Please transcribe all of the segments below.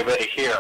anybody here.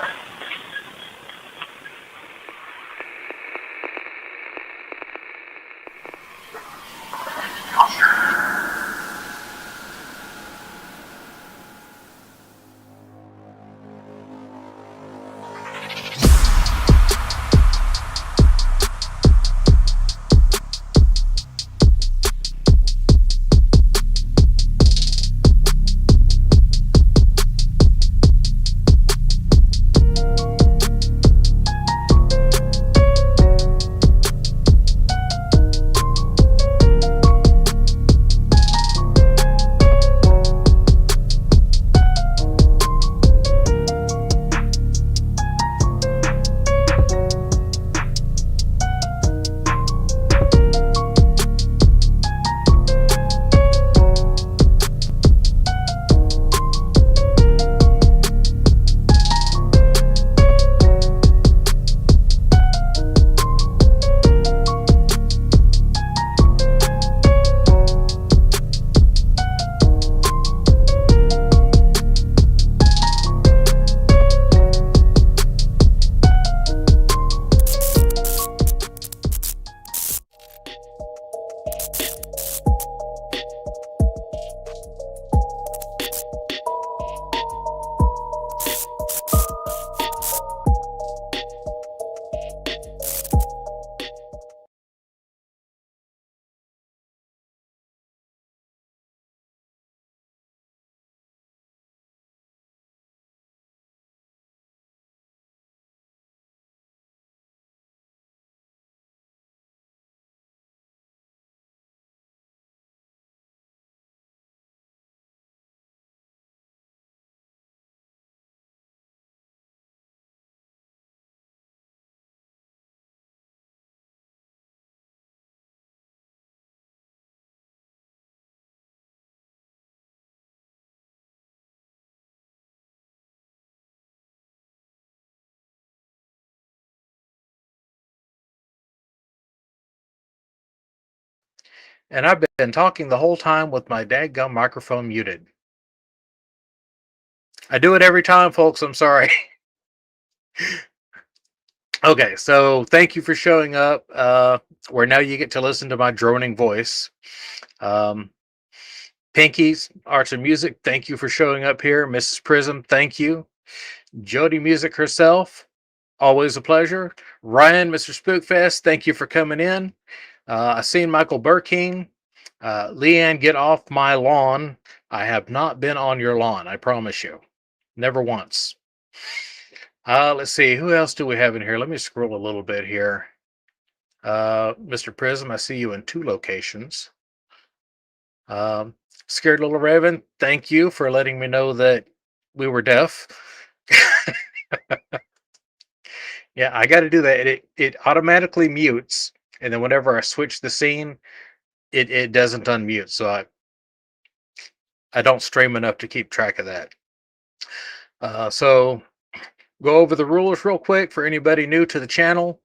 And I've been talking the whole time with my dadgum microphone muted. I do it every time, folks. I'm sorry. Okay, so thank you for showing up. Where now you get to listen to my droning voice. Um, Pinky's Arts and Music, thank you for showing up here. Mrs. Prism, thank you. Jody Music herself, always a pleasure. Ryan, Mr. Spookfest, thank you for coming in. I seen Michael Burking. Leanne, get off my lawn. I have not been on your lawn, I promise you. Never once. Let's see, who else do we have in here? Let me scroll a little bit here. Mr. Prism, I see you in 2 locations. Scared Little Raven, thank you for letting me know that we were deaf. Yeah, I got to do that. It automatically mutes, and then whenever I switch the scene, it doesn't unmute. So I don't stream enough to keep track of that. So go over the rules real quick for anybody new to the channel.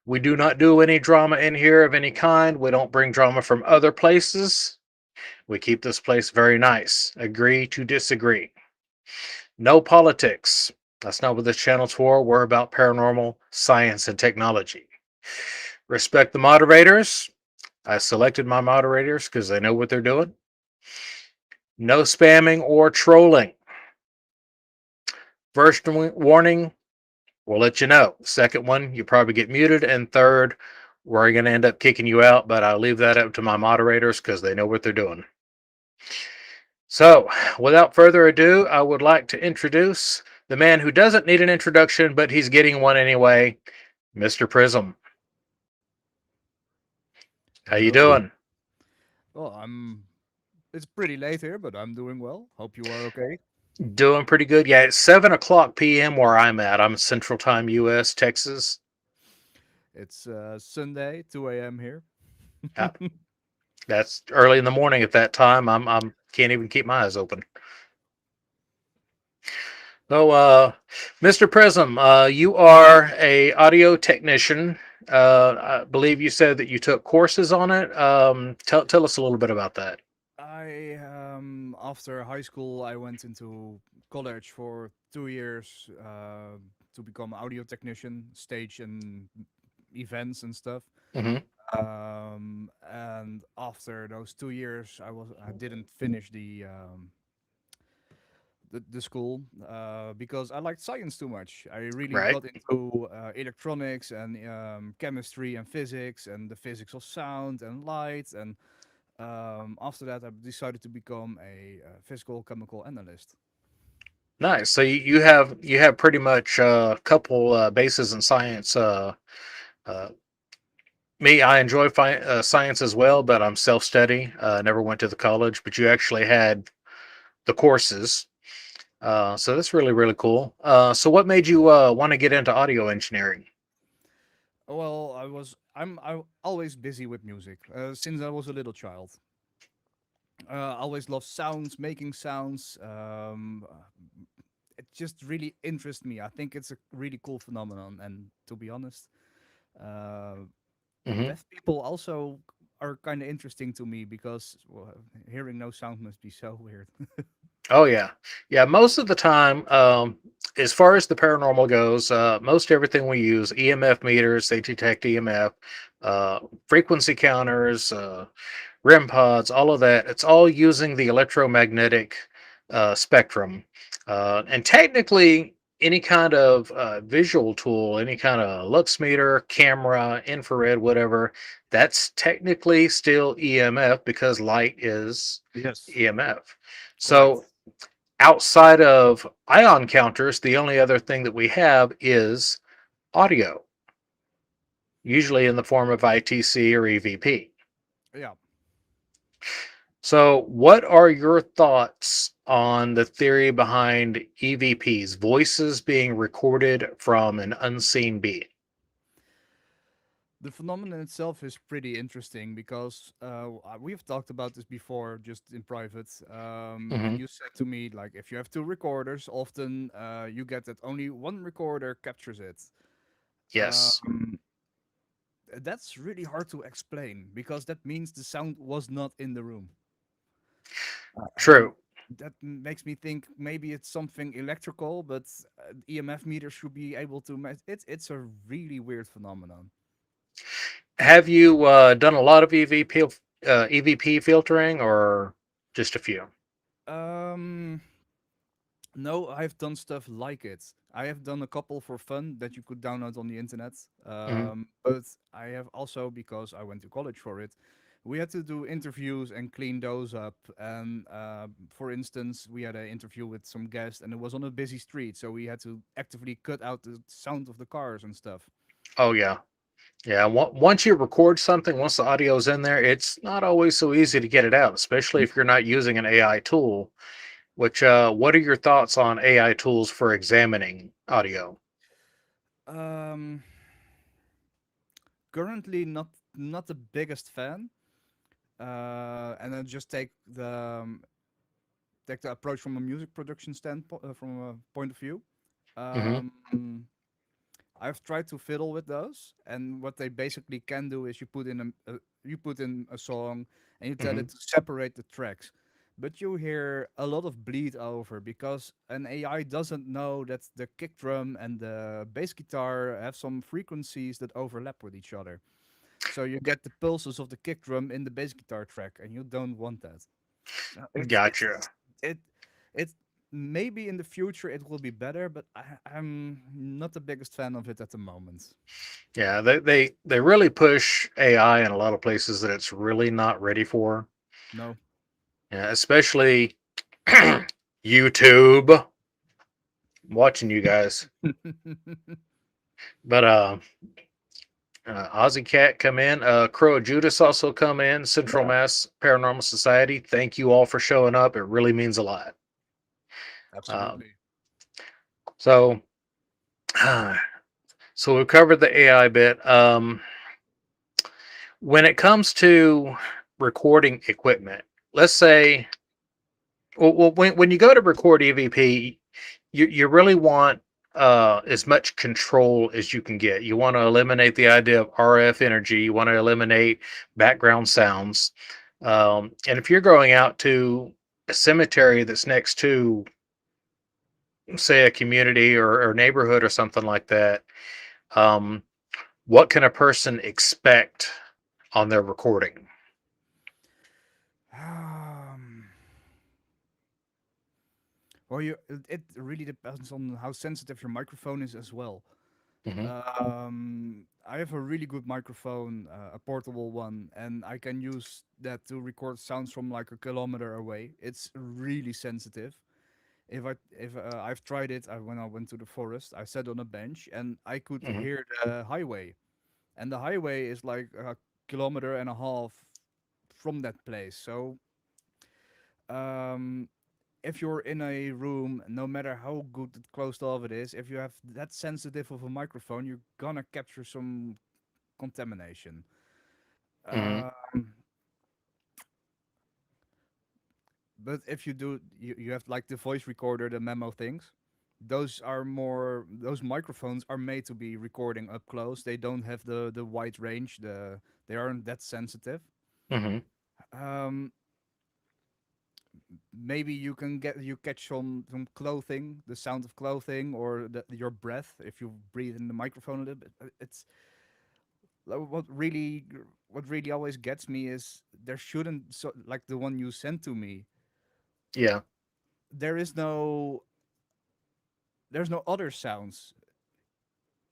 We do not do any drama in here of any kind. We don't bring drama from other places. We keep this place very nice. Agree to disagree. No politics. That's not what this channel's for. We're about paranormal science and technology. Respect the moderators. I selected my moderators because they know what they're doing. No spamming or trolling. First warning, we'll let you know. Second one, you probably get muted. And third, we're going to end up kicking you out, but I'll leave that up to my moderators because they know what they're doing. So, without further ado, I would like to introduce the man who doesn't need an introduction, but he's getting one anyway, Mr. Prism. How you doing? Well, it's pretty late here, but I'm doing well. Hope you are okay. Doing pretty good. Yeah, it's 7:00 p.m. where I'm at. I'm Central Time, U.S., Texas. It's Sunday, 2 a.m. here. Yeah, that's early in the morning at that time. I'm can't even keep my eyes open. So, Mr. Prism, you are a audio technician. I believe you said that you took courses on it. Tell us a little bit about that. I after high school, I went into college for 2 years to become audio technician, stage and events and stuff. Hmm. And after those 2 years, I didn't finish the school because I liked science too much. I really Right. got into electronics and chemistry and physics and the physics of sound and light. And after that, I decided to become a physical chemical analyst. Nice. So you have pretty much a couple bases in science. Uh, Me, I enjoy science as well, but I'm self-study. Never went to the college, but you actually had the courses. So that's really, really cool. So what made you want to get into audio engineering? Well, I'm always busy with music since I was a little child. I always loved sounds, making sounds. It just really interests me. I think it's a really cool phenomenon, and to be honest, uh, Hmm. deaf people also are kind of interesting to me because well, hearing no sound must be so weird. Oh yeah, yeah. Most of the time, as far as the paranormal goes, most everything we use EMF meters. They detect EMF, uh, frequency counters, REM pods, all of that. It's all using the electromagnetic spectrum. And technically, any kind of visual tool, any kind of lux meter, camera, infrared, whatever, that's technically still EMF because light is Yes, EMF. correct. So outside of ion counters, the only other thing that we have is audio, usually in the form of ITC or EVP. Yeah. So, what are your thoughts on the theory behind EVPs, voices being recorded from an unseen being? The phenomenon itself is pretty interesting because we've talked about this before just in private. Hmm. And you said to me, like, if you have two recorders, often you get that only one recorder captures it. Yes, Um, that's really hard to explain because that means the sound was not in the room. And true. that makes me think maybe it's something electrical, but EMF meters should be able to. It's a really weird phenomenon. Have you done a lot of EVP filtering or just a few? Um, No, I've done stuff like it. I have done a couple for fun that you could download on the internet. Hmm. But I have also, because I went to college for it, we had to do interviews and clean those up. And for instance, we had an interview with some guest, and it was on a busy street, so we had to actively cut out the sound of the cars and stuff. Oh, yeah. Yeah. Once you record something, once the audio's in there, it's not always so easy to get it out, especially if you're not using an AI tool. Which, what are your thoughts on AI tools for examining audio? Um, Currently, not the biggest fan. And then just take the approach from a music production standpoint, from a point of view. Hmm. Um, I've tried to fiddle with those, and what they basically can do is you put in a song and you tell Hmm. it to separate the tracks, but you hear a lot of bleed over because an AI doesn't know that the kick drum and the bass guitar have some frequencies that overlap with each other. So you get the pulses of the kick drum in the bass guitar track, and you don't want that. Gotcha. It it maybe in the future it will be better, but I'm not the biggest fan of it at the moment. Yeah, they really push AI in a lot of places that it's really not ready for. No. Yeah, especially YouTube. I'm watching you guys, but Ozzy Cat come in. Crow Judas also come in. Central Yeah, Mass Paranormal Society. Thank you all for showing up. It really means a lot. Um, absolutely. so, so we've covered the AI bit. When it comes to recording equipment, let's say, well, when you go to record EVP, you really want as much control as you can get. You want to eliminate the idea of RF energy. You want to eliminate background sounds. And if you're going out to a cemetery that's next to, say, a community or neighborhood or something like that, um, what can a person expect on their recording? Um, well, it really depends on how sensitive your microphone is as well. Hmm. I have a really good microphone, a portable one, and I can use that to record sounds from like a kilometer away. It's really sensitive. If I've tried it, when I went to the forest, I sat on a bench and I could Hmm. hear the highway, and the highway is like a kilometer and a half from that place. So um, if you're in a room, no matter how good it closed off it is, if you have that sensitive of a microphone, you're gonna capture some contamination. Hmm. Um, but if you do, you have like the voice recorder, the memo things. Those microphones are made to be recording up close. They don't have the wide range. They aren't that sensitive. Hmm. Um, maybe you catch some clothing, the sound of clothing, or your breath if you breathe in the microphone a little bit. It's what really always gets me is there shouldn't, so like the one you sent to me. Yeah. There is no there's no other sounds.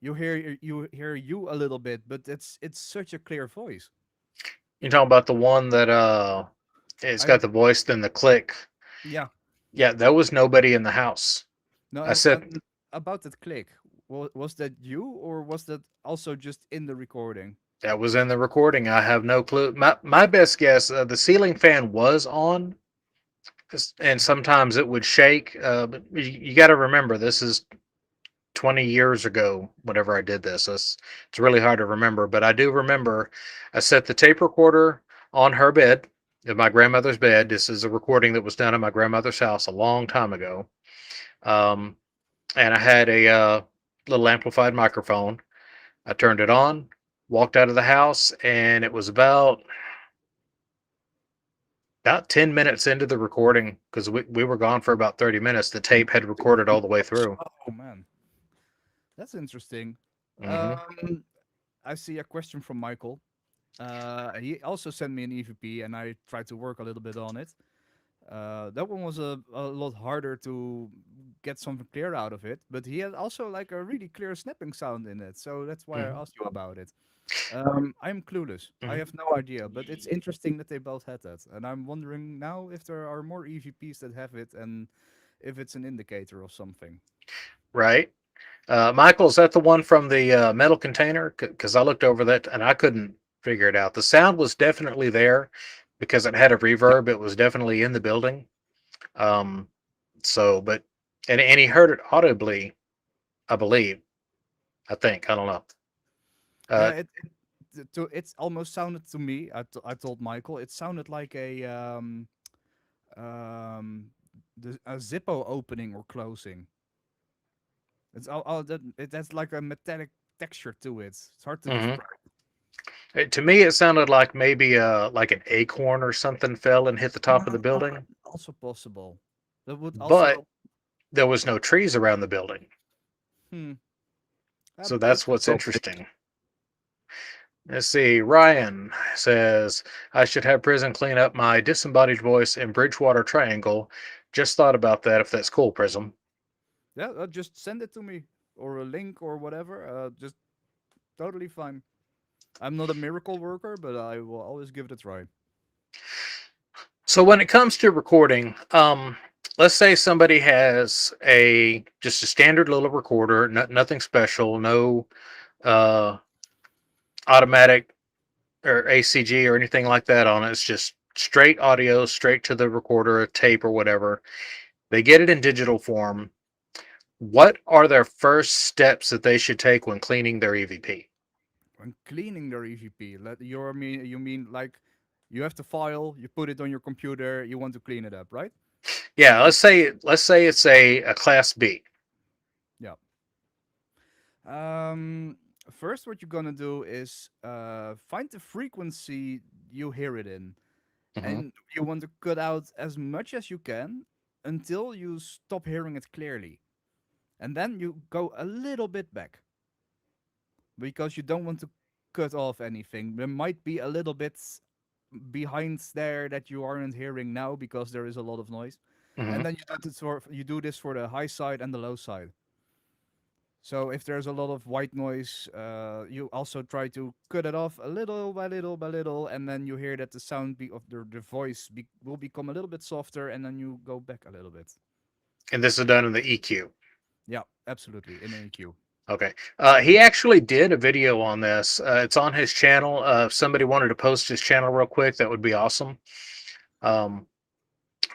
You hear you a little bit, but it's such a clear voice. You're talking about the one that it's I got the voice, then the click. Yeah. Yeah, there was nobody in the house. I No, said about that click. Was that you, or was that also just in the recording? that was in the recording. I have no clue. My best guess, the ceiling fan was on, and sometimes it would shake. But you got to remember, this is 20 years ago. Whenever I did this, it's really hard to remember. But I do remember, I set the tape recorder on her bed, in my grandmother's bed. This is a recording that was done at my grandmother's house a long time ago. Um, and I had a little amplified microphone. I turned it on, walked out of the house, and it was about 10 minutes into the recording, because we were gone for about 30 minutes. The tape had recorded all the way through. Oh man, that's interesting. Hmm. Um, I see a question from Michael. He also sent me an EVP, and I tried to work a little bit on it. That one was a lot harder to get something clear out of it, but he had also like a really clear snapping sound in it. So that's why I Hmm. asked you about it. I'm clueless. I Hmm. have no idea, but it's interesting that they both had that, and I'm wondering now if there are more EVPs that have it, and if it's an indicator of something. Right. Michael, is that the one from the metal container? Because I looked over that and I couldn't figure it out. The sound was definitely there because it had a reverb. It was definitely in the building. Um, but and he heard it audibly, I believe. I think. I don't know. Yeah, Uh, it's almost sounded to me. I told Michael it sounded like um a Zippo opening or closing. It's all that it has like a metallic texture to it. It's hard to mhm. describe. To me, it sounded like maybe like an acorn or something fell and hit the top of the Ah, building, also possible. That would but also there was no trees around the building. hmm. So It that's could what's be. interesting. Let's see. Ryan says, I should have Prism clean up my disembodied voice in Bridgewater Triangle. Just thought about that if that's cool, Prism. Yeah, just send it to me or a link or whatever. Just totally fine. I'm not a miracle worker, but I will always give it a try. So when it comes to recording, let's say somebody has a just a standard little recorder, nothing special, no uh, automatic or ACG or anything like that on it. It's just straight audio, straight to the recorder, a tape or whatever. They get it in digital form. What are their first steps that they should take when cleaning their EVP? When cleaning their EVP, you mean like you have the file, you put it on your computer, you want to clean it up, right? Yeah, let's say it's a class B. Yeah. Um, First, what you're gonna do is find the frequency you hear it in. Hmm. and you want to cut out as much as you can until you stop hearing it clearly. And then you go a little bit back because you don't want to cut off anything. There might be a little bit behind there that you aren't hearing now because there is a lot of noise. Hmm. And then you do this for the high side and the low side. So if there's a lot of white noise, you also try to cut it off a little by little by little, and then you hear that the sound of the voice will become a little bit softer, and then you go back a little bit. And this is done in the EQ. Yeah, absolutely, in an EQ. Okay. He actually did a video on this. It's on his channel. If somebody wanted to post his channel real quick, that would be awesome. Um,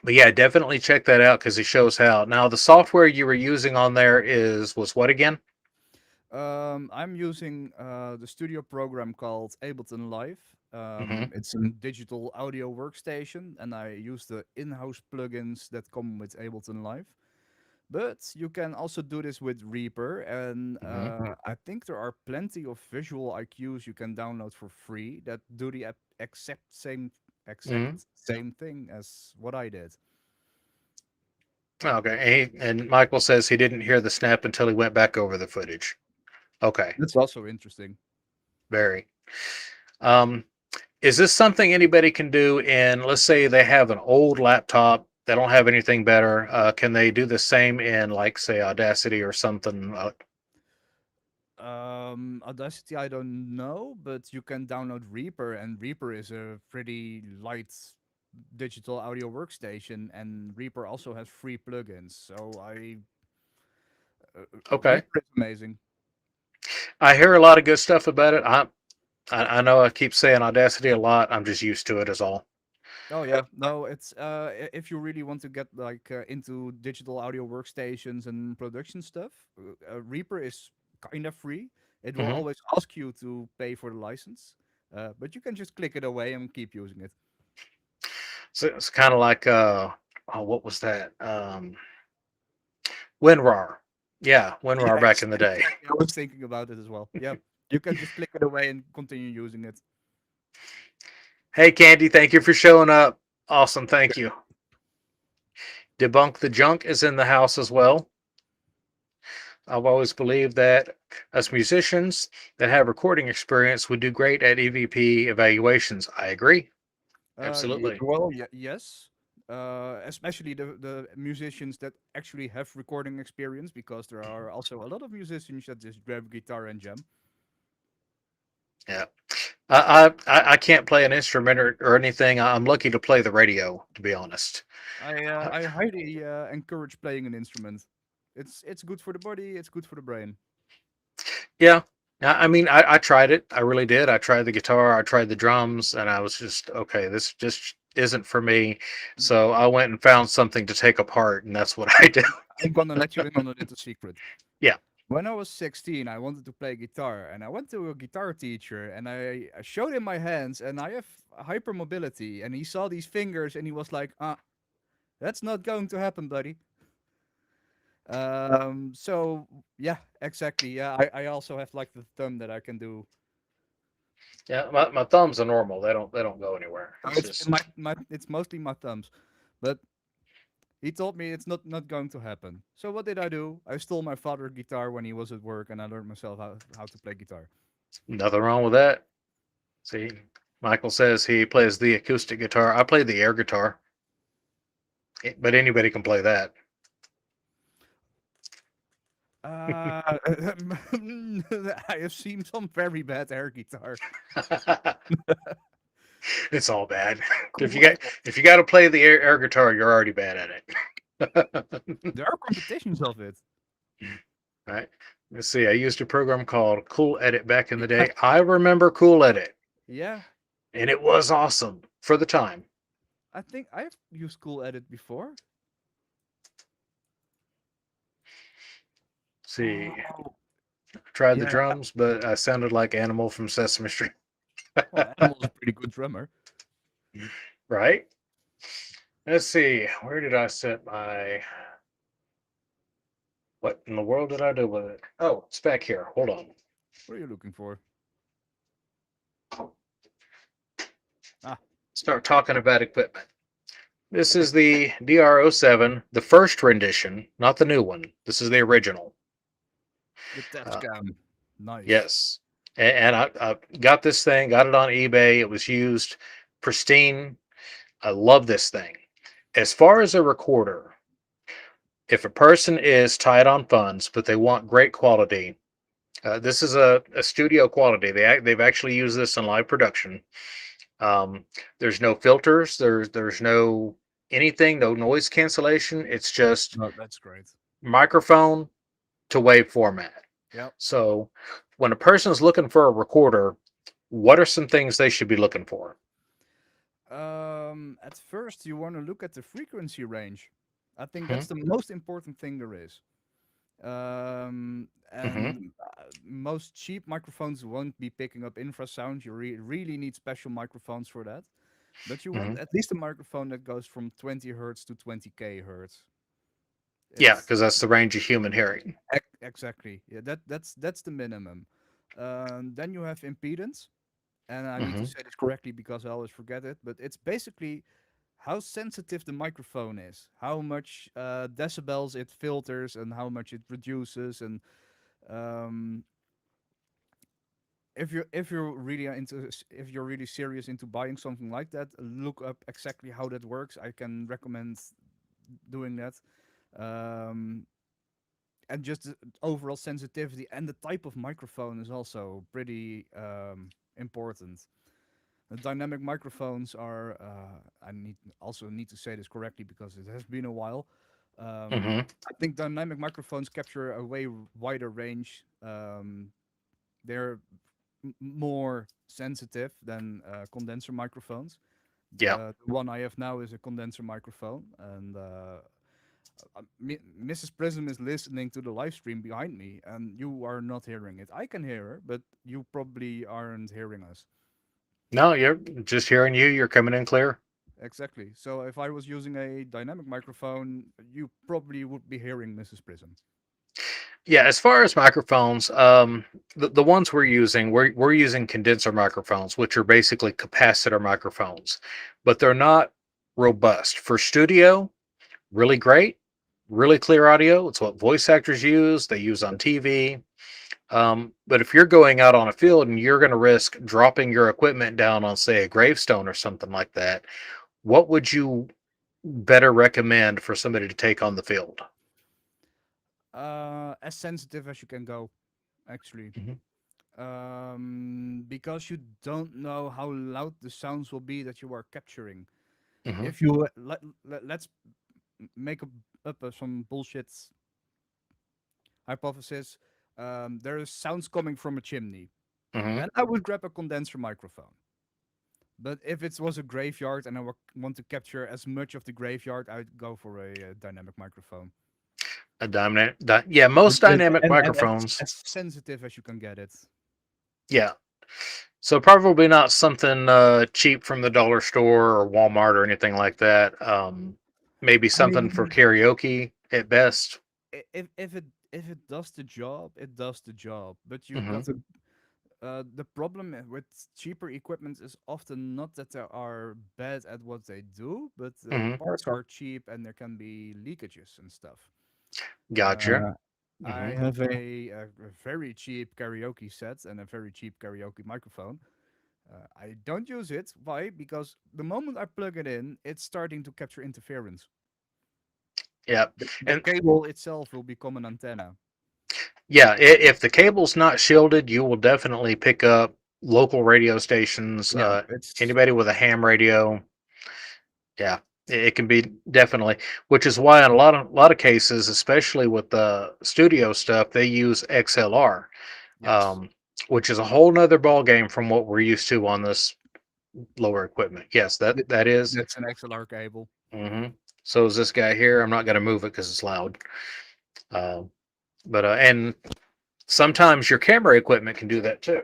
but yeah, definitely check that out because he shows how. Now, the software you were using on there was what again? I'm using the studio program called Ableton Live. Hmm. It's a digital audio workstation, and I use the in-house plugins that come with Ableton Live. But you can also do this with Reaper, and Hmm. I think there are plenty of visual IQs you can download for free that do the Hmm. exact same thing as what I did. Okay. And Michael says he didn't hear the snap until he went back over the footage. Okay. That's also interesting. Very. Um, is this something anybody can do in, let's say they have an old laptop, they don't have anything better. Can they do the same in, like, say, Audacity or something? Audacity, I don't know, but you can download Reaper, and Reaper is a pretty light digital audio workstation, and Reaper also has free plugins. So Okay. Reaper is amazing. I hear a lot of good stuff about it. I know I keep saying Audacity a lot. I'm just used to it, is all. Oh yeah, no, it's if you really want to get like into digital audio workstations and production stuff, Reaper is kind of free. It will Hmm. always ask you to pay for the license, but you can just click it away and keep using it. So it's kind of like, oh, what was that? WinRAR. Yeah, Yeah, WinRAR back in the day. exactly. I was thinking about it as well. Yeah, you can just click it away and continue using it. Hey, Candy, thank you for showing up. Awesome, thank you. Debunk the Junk is in the house as well. I've always believed that us musicians that have recording experience would do great at EVP evaluations. I agree. Absolutely. Yes. Especially the musicians that actually have recording experience, because there are also a lot of musicians that just grab guitar and jam. Yeah. I can't play an instrument or anything. I'm lucky to play the radio, to be honest. I highly encourage playing an instrument. It's good for the body. It's good for the brain. Yeah. I mean, I tried it. I really did. I tried the guitar, I tried the drums, and I was just, okay, this just isn't for me. Mm, So I went and found something to take apart, and that's what I do. I'm gonna let you in on a little secret. Yeah. When I was 16, I wanted to play guitar, and I went to a guitar teacher, and I showed him my hands, and I have hypermobility, and he saw these fingers, and he was like, that's not going to happen, buddy." So yeah, exactly. Yeah, I also have like the thumb that I can do. Yeah. My thumbs are normal. They don't go anywhere. It's It's just it's mostly my thumbs, but he told me it's not going to happen. So what did I do? I stole my father's guitar when he was at work, and I learned myself how to play guitar. nothing wrong with that. See, Michael says he plays the acoustic guitar. I play the air guitar, but anybody can play that. Uh, I have seen some very bad air guitar. It's all bad. If you Cool. got if you got to play the air guitar, you're already bad at it. There are competitions of it. Right. Let's see. I used a program called Cool Edit back in the day. I remember Cool Edit, Yeah, and it was awesome for the time. I think I've used Cool Edit before. See, Oh, tried the yeah. drums, but I sounded like Animal from Sesame Street. Well, Animal's a pretty good drummer. Right. Let's see. Where did I set my? What in the world did I do with it? Oh, it's back here. Hold on. What are you looking for? Ah, start talking about equipment. This is the DR07, the first rendition, not the new one. This is the original. The touch Uh, cam. Nice. yes. And I got this thing, got it on eBay. It was used pristine. I love this thing. As far as a recorder, if a person is tight on funds, but they want great quality, this is a studio quality. They've actually used this in live production. Um, there's no filters. There's no anything. No noise cancellation. It's just No, that's great. microphone to wave format. Yep. So when a person's looking for a recorder, what are some things they should be looking for? At first, you want to look at the frequency range. I think Hmm. that's the most important thing there is. Hmm. And most cheap microphones won't be picking up infrasound. You really need special microphones for that. But you Hmm. want at least a microphone that goes from 20 hertz to 20k hertz. Yeah, It's because that's the range of human hearing. exactly, yeah. That's the minimum. Then you have impedance, and I need to Hmm. say this correctly because I always forget it. But it's basically how sensitive the microphone is, how much decibels it filters, and how much it reduces. And um, if you're really if you're really serious into buying something like that, look up exactly how that works. I can recommend doing that. Um, and just the overall sensitivity and the type of microphone is also pretty important. The dynamic microphones are. I need to say this correctly because it has been a while. Hmm. I think dynamic microphones capture a way wider range. They're more sensitive than condenser microphones. Yeah. The one I have now is a condenser microphone, and Mrs. Prism is listening to the live stream behind me, and you are not hearing it. I can hear her, but you probably aren't hearing us. No, you're just hearing you. You're coming in clear. Exactly. So if I was using a dynamic microphone, you probably would be hearing Mrs. Prism. Yeah, as far as microphones, the ones we're using condenser microphones, which are basically capacitor microphones, but they're not robust. For studio, really great, really clear audio. It's what voice actors use, they use on TV. But if you're going out on a field and you're going to risk dropping your equipment down on, say, a gravestone or something like that, what would you better recommend for somebody to take on the field? As sensitive as you can go, actually. Hmm. Because you don't know how loud the sounds will be that you are capturing. Hmm. If you let's make up some bullshit hypothesis, there is sounds coming from a chimney, Hmm. then I would grab a condenser microphone. But if it was a graveyard and I want to capture as much of the graveyard, I'd go for a dynamic microphone. A dynamic, yeah, most dynamic And microphones. as sensitive as you can get it. Yeah, so probably not something cheap from the dollar store or Walmart or anything like that. Maybe I something for mean, karaoke at best. if it does the job, it does the job. But you Hmm. got to the problem with cheaper equipment is often not that they are bad at what they do, but the Hmm. parts are cheap and there can be leakages and stuff. Gotcha. Uh, I Hmm. have a very cheap karaoke set and a very cheap karaoke microphone. I don't use it. Why? Because the moment I plug it in, it's starting to capture interference. Yeah, The and cable itself will become an antenna. yeah, if the cable's not shielded, you will definitely pick up local radio stations. Yeah, it's Anybody with a ham radio, yeah, it can be definitely. Which is why in a lot of cases, especially with the studio stuff, they use XLR, yes. um, which is a whole nother ball game from what we're used to on this lower equipment. Yes, that Th- that is. That's an XLR cable. Hmm. So is this guy here? I'm not going to move it because it's loud. Uh, but and sometimes your camera equipment can do that too.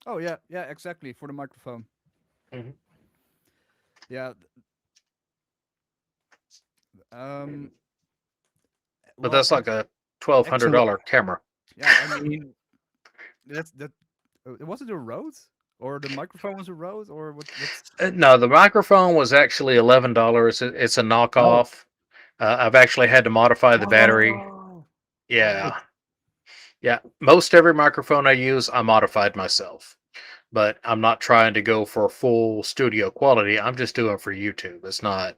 Oh yeah, yeah, exactly for the microphone. Hmm. Yeah. Um. But Well, that's like a $1,200 XLR. camera. Yeah, I mean, That's that. Was it a Rode, or the microphone was a Rode, or what? What's? No, the microphone was actually $11. It's a Oh, knockoff. I've actually had to modify the battery. oh, right. Yeah, yeah. Most every microphone I use, I modified myself. But I'm not trying to go for full studio quality. I'm just doing it for YouTube. It's not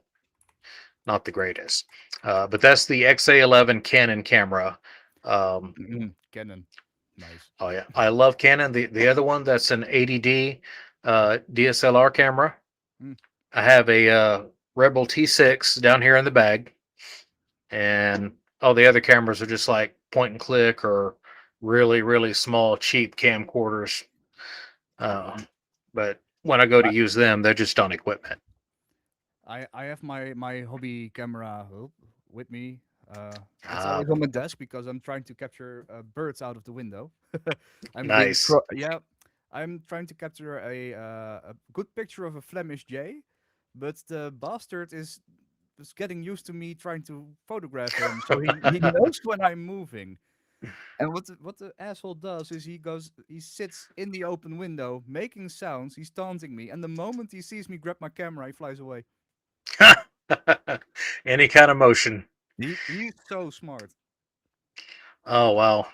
the greatest. But that's the XA11 Canon camera. Um, Canon, nice. oh yeah, I love Canon. The other one that's an 80D DSLR camera. Mm. I have a Rebel T6 down here in the bag, and all the other cameras are just like point and click or really small cheap camcorders. Uh, but when I go to I, use them, they're just on equipment. I have my hobby camera with me. It's Ah, always on my desk because I'm trying to capture birds out of the window. nice. Yeah, I'm trying to capture a good picture of a Flemish jay, but the bastard is getting used to me trying to photograph him, so he knows when I'm moving. And what the asshole does is he sits in the open window making sounds. He's taunting me, and the moment he sees me grab my camera, he flies away. Any kind of motion. He's so smart. Oh wow.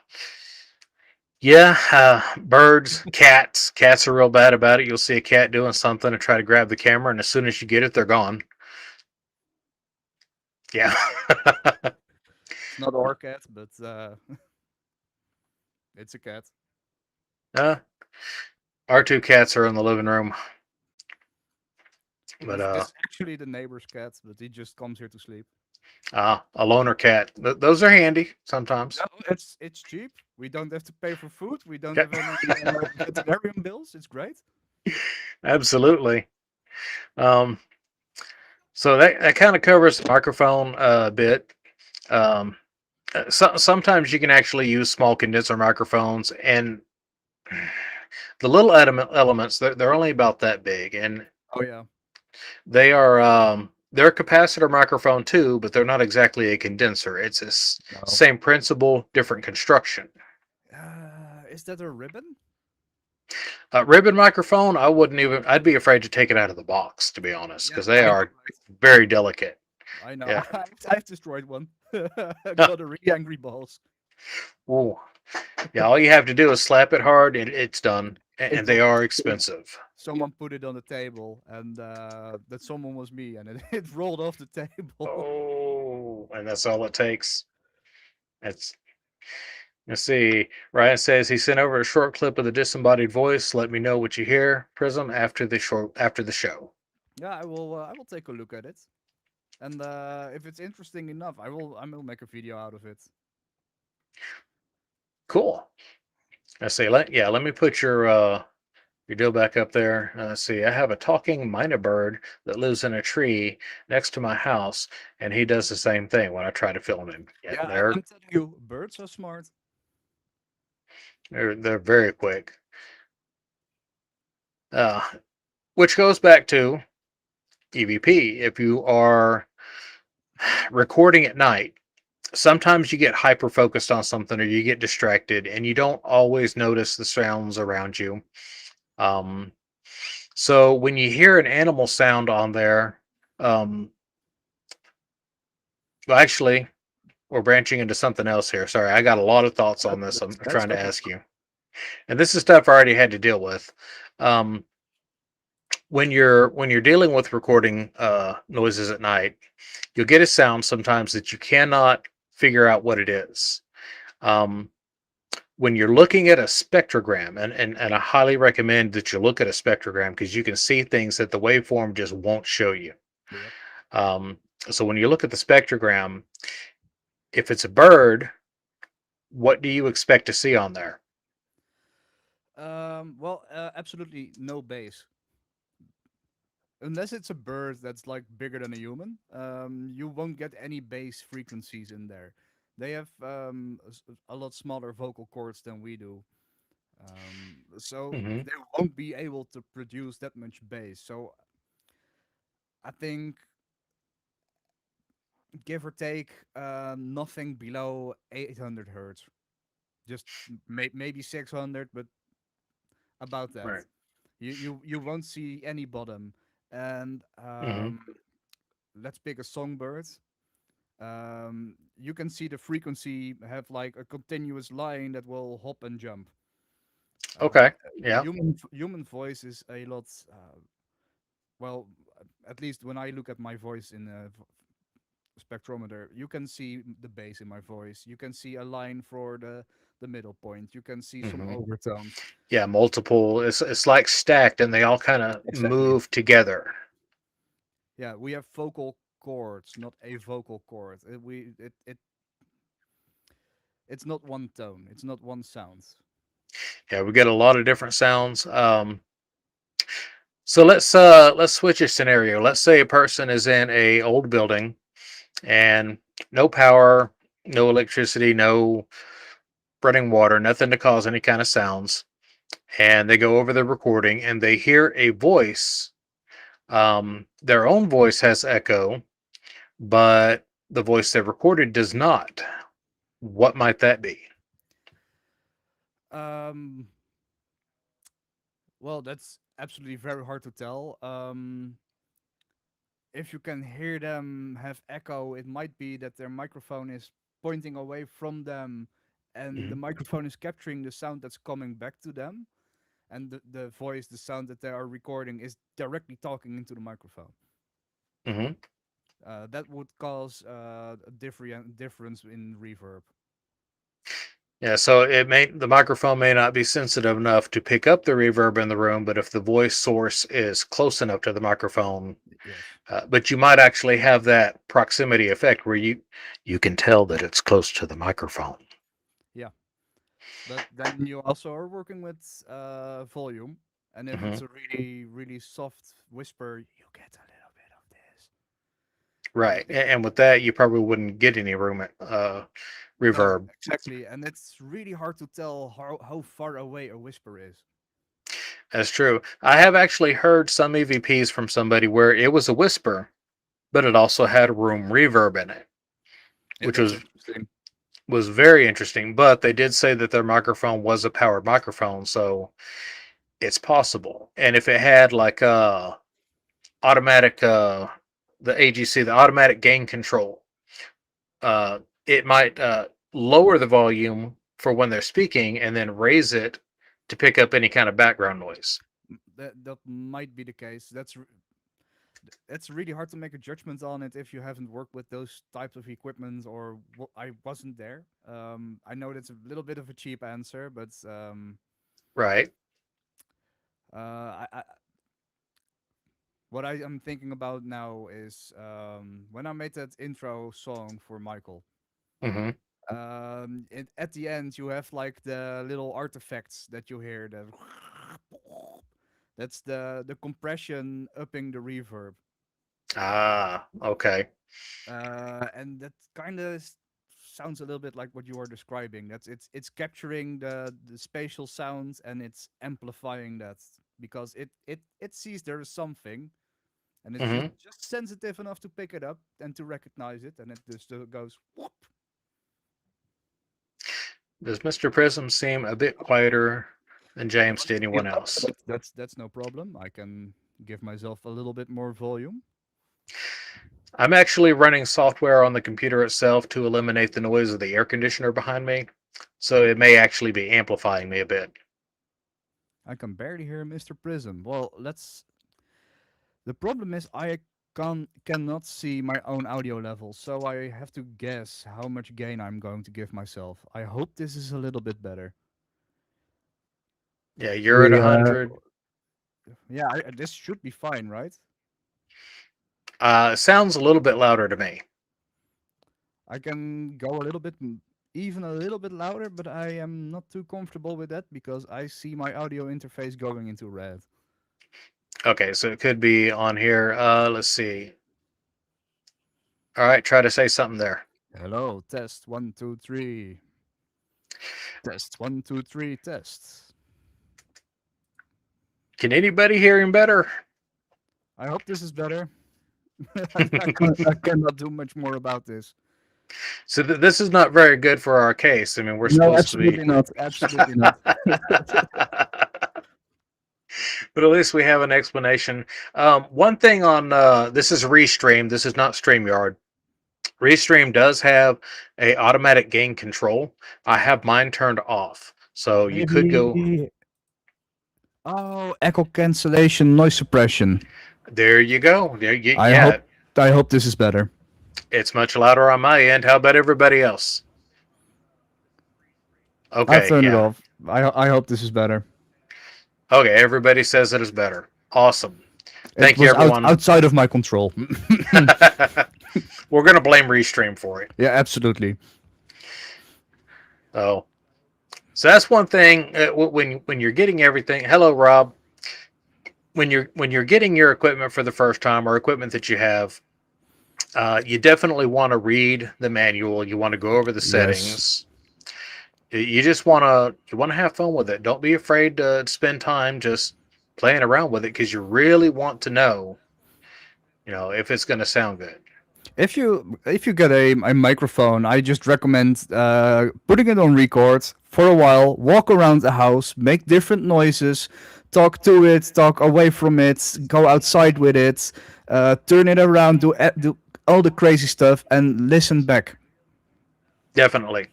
Yeah, birds, cats. Cats are real bad about it. You'll see a cat doing something and try to grab the camera, and as soon as you get it, they're gone. Yeah. It's not our cat, but it's a cat. uh, our two cats are in the living room, but This actually the neighbor's cat, but he just comes here to sleep. a loner cat. Those are handy sometimes. No, it's cheap. We don't have to pay for food. We don't Okay. have any veterinarian bills. It's great. Absolutely. Um, so that kind of covers the microphone bit. Um, Sometimes you can actually use small condenser microphones, and the little elements they're only about that big, and Oh yeah. they're a capacitor microphone too, but they're not exactly a condenser. It's No. same principle, different construction. Is that a ribbon? Ribbon microphone, I wouldn't even. I'd be afraid to take it out of the box, to be honest, Yeah, because they I know, are right? very delicate. I know. Yeah. I've destroyed one. Got a really angry balls. Ooh. Yeah. All you have to do is slap it hard, and it's done. And It they was are expensive. someone put it on the table, and that someone was me, and it rolled off the table. Oh, and that's all it takes. That's Let's see. Ryan says he sent over a short clip of the disembodied voice. Let me know what you hear, Prism, after the show. Yeah, I will take a look at it, and if it's interesting enough, I will make a video out of it. Cool. Let's see. Let me put your deal back up there. Let's see. I have a talking minor bird that lives in a tree next to my house, and he does the same thing when I try to film him. Yeah, Yeah, I'm telling you, birds are smart. they're very quick. Uh, which goes back to EVP. If you are recording at night, sometimes you get hyper focused on something or you get distracted and you don't always notice the sounds around you. Um, so when you hear an animal sound on there, um, well, actually, we're branching into something else here. Sorry, I got a lot of thoughts on this. I'm That's trying to okay. ask you, and this is stuff I already had to deal with. Um, when you're dealing with recording noises at night, you'll get a sound sometimes that you cannot figure out what it is. Um, when you're looking at a spectrogram, and I highly recommend that you look at a spectrogram because you can see things that the waveform just won't show you. Yep. Um, so when you look at the spectrogram, if it's a bird, what do you expect to see on there? Well, absolutely no bass. Unless it's a bird that's like bigger than a human, you won't get any bass frequencies in there. They have a lot smaller vocal cords than we do, so Hmm. they won't be able to produce that much bass. So I think, give or take, nothing below 800 hertz. just maybe 600, but about that. Right. You won't see any bottom. And Hmm. let's pick a songbird. You can see the frequency have like a continuous line that will hop and jump. Uh, Okay. Yeah. human voice is a lot. Well, at least when I look at my voice in a spectrometer, you can see the bass in my voice. You can see a line for the middle point. You can see some Hmm. overtones. Yeah. Multiple. It's like stacked, and they all kind of Exactly. move together. Yeah, we have vocal chords, not a vocal chord. It's not one tone. It's not one sound. Yeah. We get a lot of different sounds. So let's switch a scenario. Let's say a person is in a old building and no power, no electricity, no running water, nothing to cause any kind of sounds. And they go over the recording and they hear a voice. Their own voice has echo, but the voice they recorded does not. What might that be? Um, well, that's absolutely very hard to tell. If you can hear them have echo, it might be that their microphone is pointing away from them, and the Hmm. microphone is capturing the sound that's coming back to them, and the voice, the sound that they are recording, is directly talking into the microphone. Hmm. That would cause a difference in reverb. Yeah, so it may the microphone may not be sensitive enough to pick up the reverb in the room, but if the voice source is close enough to the microphone, Yes. but you might actually have that proximity effect where you can tell that it's close to the microphone. Yeah. But then you also are working with volume, and if Hmm. it's a really soft whisper, you get a little bit of this. Right, and with that, you probably wouldn't get any room No, reverb. exactly, and it's really hard to tell how far away a whisper is. That's true. I have actually heard some EVPs from somebody where it was a whisper, but it also had room reverb in it, Yeah, which that's was interesting. very interesting. But they did say that their microphone was a powered microphone, so it's possible. And if it had like automatic the AGC, the automatic gain control, uh it might lower the volume for when they're speaking and then raise it to pick up any kind of background noise. That might be the case. It's really hard to make a judgment on it if you haven't worked with those types of equipment or I wasn't there. I know that's a little bit of a cheap answer, but Right. I what I am thinking about now is when I made that intro song for Michael. Hmm. At the end, you have like the little artifacts that you hear. That's the compression upping the reverb, Ah, okay. and that kind of sounds a little bit like what you are describing. It's capturing the spatial sound and it's amplifying that because it sees there is something and it's Hmm. just sensitive enough to pick it up and to recognize it, and it just goes whoop. Does Mr. Prism seem a bit quieter than You James want to to speed anyone it up? else? That's no problem. I can give myself a little bit more volume. I'm actually running software on the computer itself to eliminate the noise of the air conditioner behind me, so it may actually be amplifying me a bit. I can barely hear Mr. Prism. Well, let's. The problem is I cannot see my own audio level, so I have to guess how much gain I'm going to give myself. I hope this is a little bit better. Yeah, you're at We 100. yeah, this should be fine, right? It sounds a little bit louder to me. I can go a little bit, even a little bit louder, but I am not too comfortable with that because I see my audio interface going into red. Okay, so it could be on here. Let's see. All right, try to say something there. Hello, test 1 2 3. Test 1 2 3. Test. Can anybody hear him better? I hope this is better. I cannot do much more about this. So this is not very good for our case. I mean, we're No, supposed to be, absolutely not. Absolutely not. but at least we have an explanation. One thing on this is Restream. This is not StreamYard. Restream does have a automatic gain control. I have mine turned off, so you could go. Maybe. Oh, echo cancellation, noise suppression. There you go. I Yeah, hope. I hope this is better. it's much louder on my end. How about everybody else? I've Okay, turned it yeah. off. I hope this is better. Okay, everybody says it is better. Awesome. It Thank you, was everyone. outside of my control. We're gonna blame Restream for it. Yeah, absolutely. Oh, so that's one thing. When you're getting everything. Hello, Rob. When you're getting your equipment for the first time or equipment that you have, you definitely want to read the manual. You want to go over the Yes. settings. You just want to have fun with it. Don't be afraid to spend time just playing around with it because you really want to know, if it's going to sound good. If you get a microphone, I just recommend putting it on record for a while. Walk around the house, make different noises, talk to it, talk away from it, go outside with it, turn it around, do all the crazy stuff, and listen back. Definitely,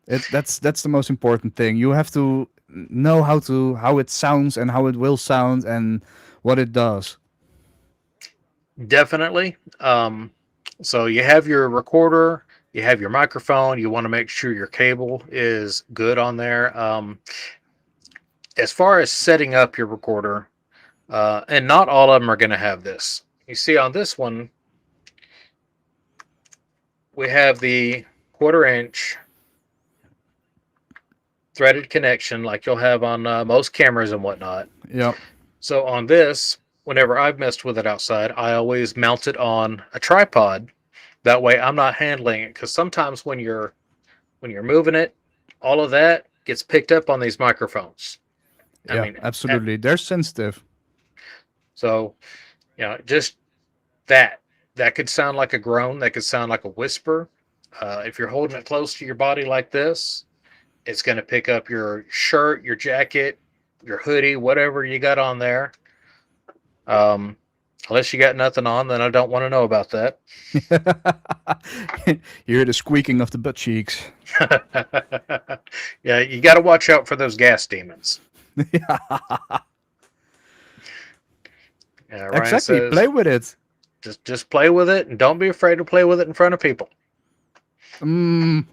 That's the most important thing. You have to know how it sounds and how it will sound and what it does. definitely. So you have your recorder, you have your microphone. You want to make sure your cable is good on there. As far as setting up your recorder, and not all of them are going to have this. You see on this one, we have the quarter-inch threaded connection like you'll have on most cameras and whatnot. Yeah. So on this, whenever I've messed with it outside, I always mount it on a tripod. That way I'm not handling it because sometimes when you're moving it, all of that gets picked up on these microphones. I Yeah, mean, absolutely. They're sensitive. so just that that could sound like a groan, that could sound like a whisper. If you're holding it close to your body like this, it's going to pick up your shirt, your jacket, your hoodie, whatever you got on there. Um, unless you got nothing on, then I don't want to know about that. You hear the squeaking of the butt cheeks. Yeah, you got to watch out for those gas demons. Yeah, Ryan Exactly. says Play with it. just play with it and don't be afraid to play with it in front of people. Mm.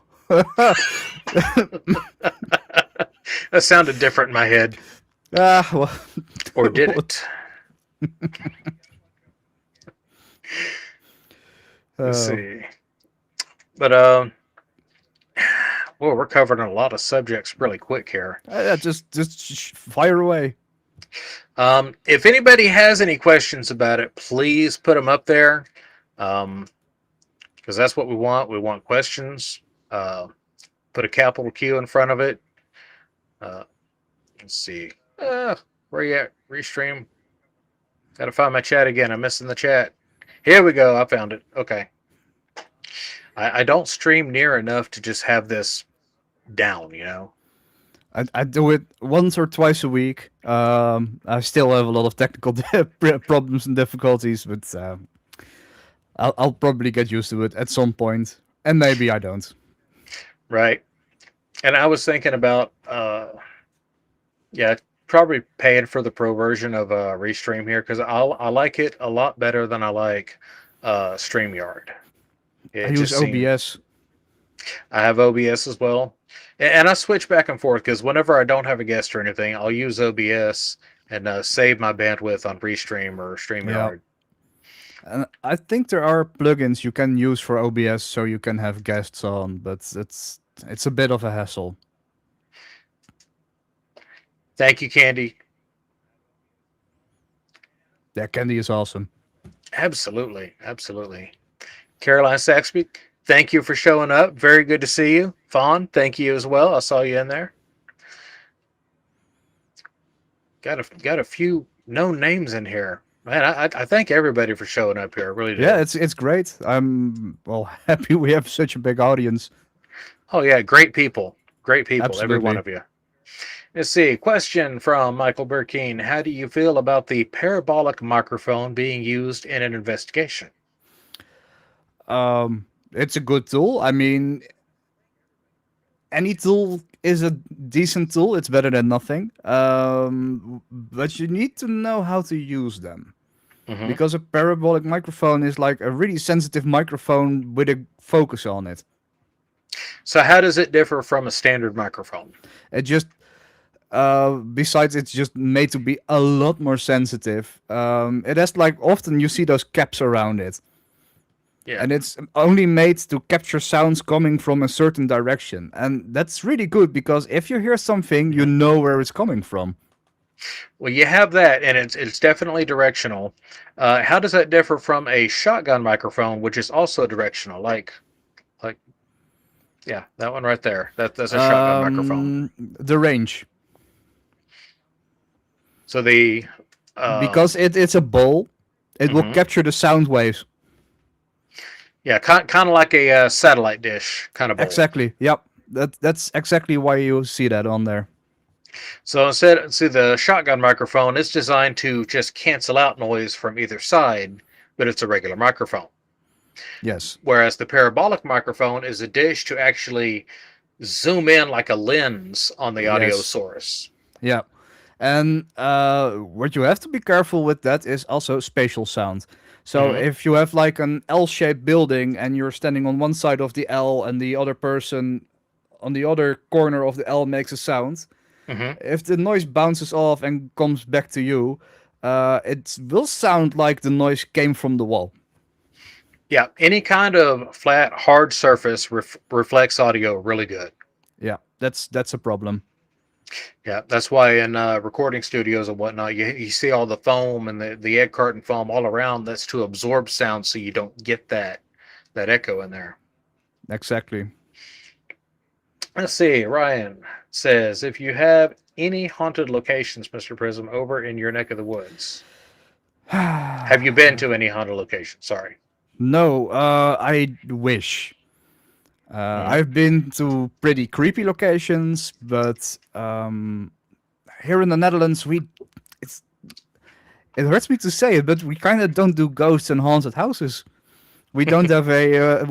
That sounded different in my head, Well. or did it? Let's Uh, see. But well, we're covering a lot of subjects really quick here. just fire away. If anybody has any questions about it, please put them up there, because that's what we want. We want questions. Put a capital Q in front of it. Uh, let's see. Where you at? Restream. Got to find my chat again. I'm missing the chat. Here we go. I found it. Okay. I don't stream near enough to just have this down. I do it once or twice a week. I still have a lot of technical problems and difficulties, but I'll probably get used to it at some point, and maybe I don't. Right. And I was thinking about, yeah, probably paying for the pro version of Restream here because I like it a lot better than I like StreamYard. I It use just seems OBS. I have OBS as well, and I switch back and forth because whenever I don't have a guest or anything, I'll use OBS and save my bandwidth on Restream or Yeah, StreamYard. and I think there are plugins you can use for OBS so you can have guests on, but it's a bit of a hassle. Thank you, Candy. Yeah, Candy is awesome. Absolutely, absolutely. Caroline Saxby, thank you for showing up. Very good to see you. Fawn, thank you as well. I saw you in there. Got a few known names in here. Man, I thank everybody for showing up here. I really Yeah, do. it's great. I'm well happy we have such a big audience. Oh yeah, great people, every one Absolutely. of you. Let's see. Question from Michael Burkeen. How do you feel about the parabolic microphone being used in an investigation? It's a good tool. I mean, any tool is a decent tool. It's better than nothing. But you need to know how to use them. Hmm. Because a parabolic microphone is like a really sensitive microphone with a focus on it. So, how does it differ from a standard microphone? It just besides it's just made to be a lot more sensitive. It has like often you see those caps around it, Yeah. and it's only made to capture sounds coming from a certain direction, and that's really good because if you hear something, you Mhm. know where it's coming from. Well, you have that, and it's definitely directional. How does that differ from a shotgun microphone, which is also directional? Like yeah, that one right there. That's a shotgun microphone. The range, So the because it's a bowl, it will mhm. capture the sound waves. Yeah, kind of like a satellite dish kind of bowl. Exactly. Yep. That's exactly why you see that on there. So instead, see the shotgun microphone, it's designed to just cancel out noise from either side, but it's a regular microphone. Yes. Whereas the parabolic microphone is a dish to actually zoom in like a lens on the audio Yes. source. Yeah. And what you have to be careful with that is also spatial sound. So Hmm. if you have like an L-shaped building and you're standing on one side of the L and the other person on the other corner of the L makes a sound, Hmm. if the noise bounces off and comes back to you, it will sound like the noise came from the wall. Yeah, any kind of flat, hard surface reflects audio really good. Yeah, that's a problem. Yeah, that's why in recording studios and whatnot, you see all the foam and the egg carton foam all around. That's to absorb sound, so you don't get that echo in there. Exactly. Let's see. Ryan says, if you have any haunted locations, Mr. Prism, over in your neck of the woods, have you been to any haunted locations? Sorry. No, I wish. Hmm. I've been to pretty creepy locations, but here in the Netherlands, we it's it hurts me to say it, but we kind of don't do ghosts and haunted houses. We don't have a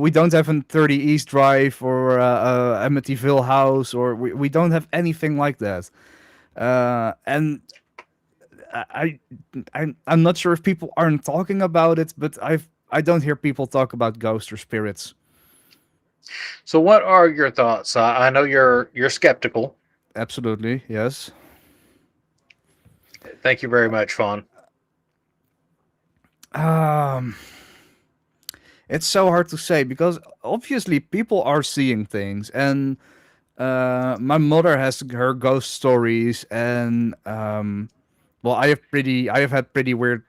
30 East Drive or Amityville House, or we don't have anything like that. And I, I'm not sure if people aren't talking about it, but I don't hear people talk about ghosts or spirits. So, what are your thoughts? I know you're skeptical. Absolutely, yes. Thank you very much, Fawn. Um, it's so hard to say because obviously people are seeing things, and my mother has her ghost stories, and well, I have had pretty weird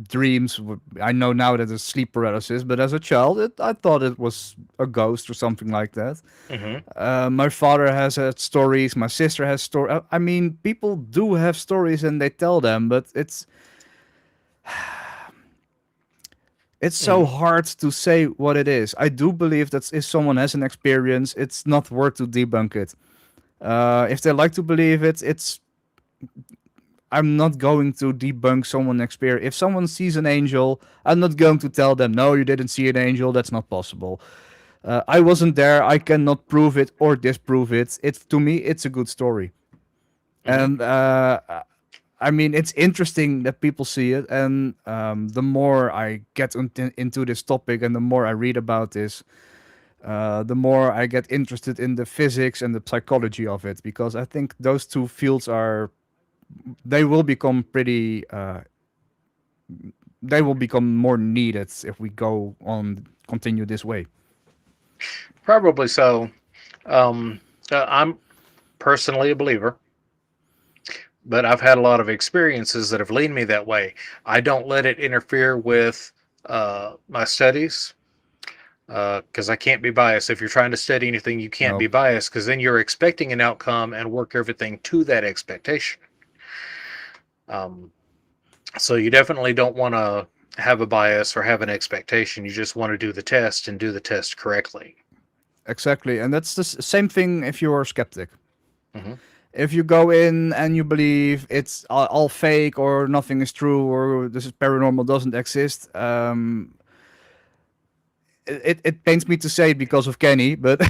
dreams. I know now that it's sleep paralysis, but as a child, I thought it was a ghost or something like that. Hmm. My father has had stories. My sister has stories. I mean, people do have stories and they tell them, but it's so Hmm. hard to say what it is. I do believe that if someone has an experience, it's not worth to debunk it. If they like to believe it, it's I'm not going to debunk someone's experience. If someone sees an angel, I'm not going to tell them, no, you didn't see an angel. That's not possible. I wasn't there. I cannot prove it or disprove it. It's to me, it's a good story, Hmm. and I mean, it's interesting that people see it. And the more I get into this topic, and the more I read about this, the more I get interested in the physics and the psychology of it, because I think those two fields are they will become pretty they will become more needed if we go on continue this way. Probably so. I'm personally a believer, but I've had a lot of experiences that have leaned me that way. I don't let it interfere with my studies because I can't be biased. If you're trying to study anything, you can't No. be biased because then you're expecting an outcome and work everything to that expectation. Um, So you definitely don't want to have a bias or have an expectation. You just want to do the test and do the test correctly. Exactly, and that's the same thing if you're a skeptic. Hmm. If you go in and you believe it's all fake or nothing is true or this is paranormal doesn't exist, it pains me to say it because of Kenny, but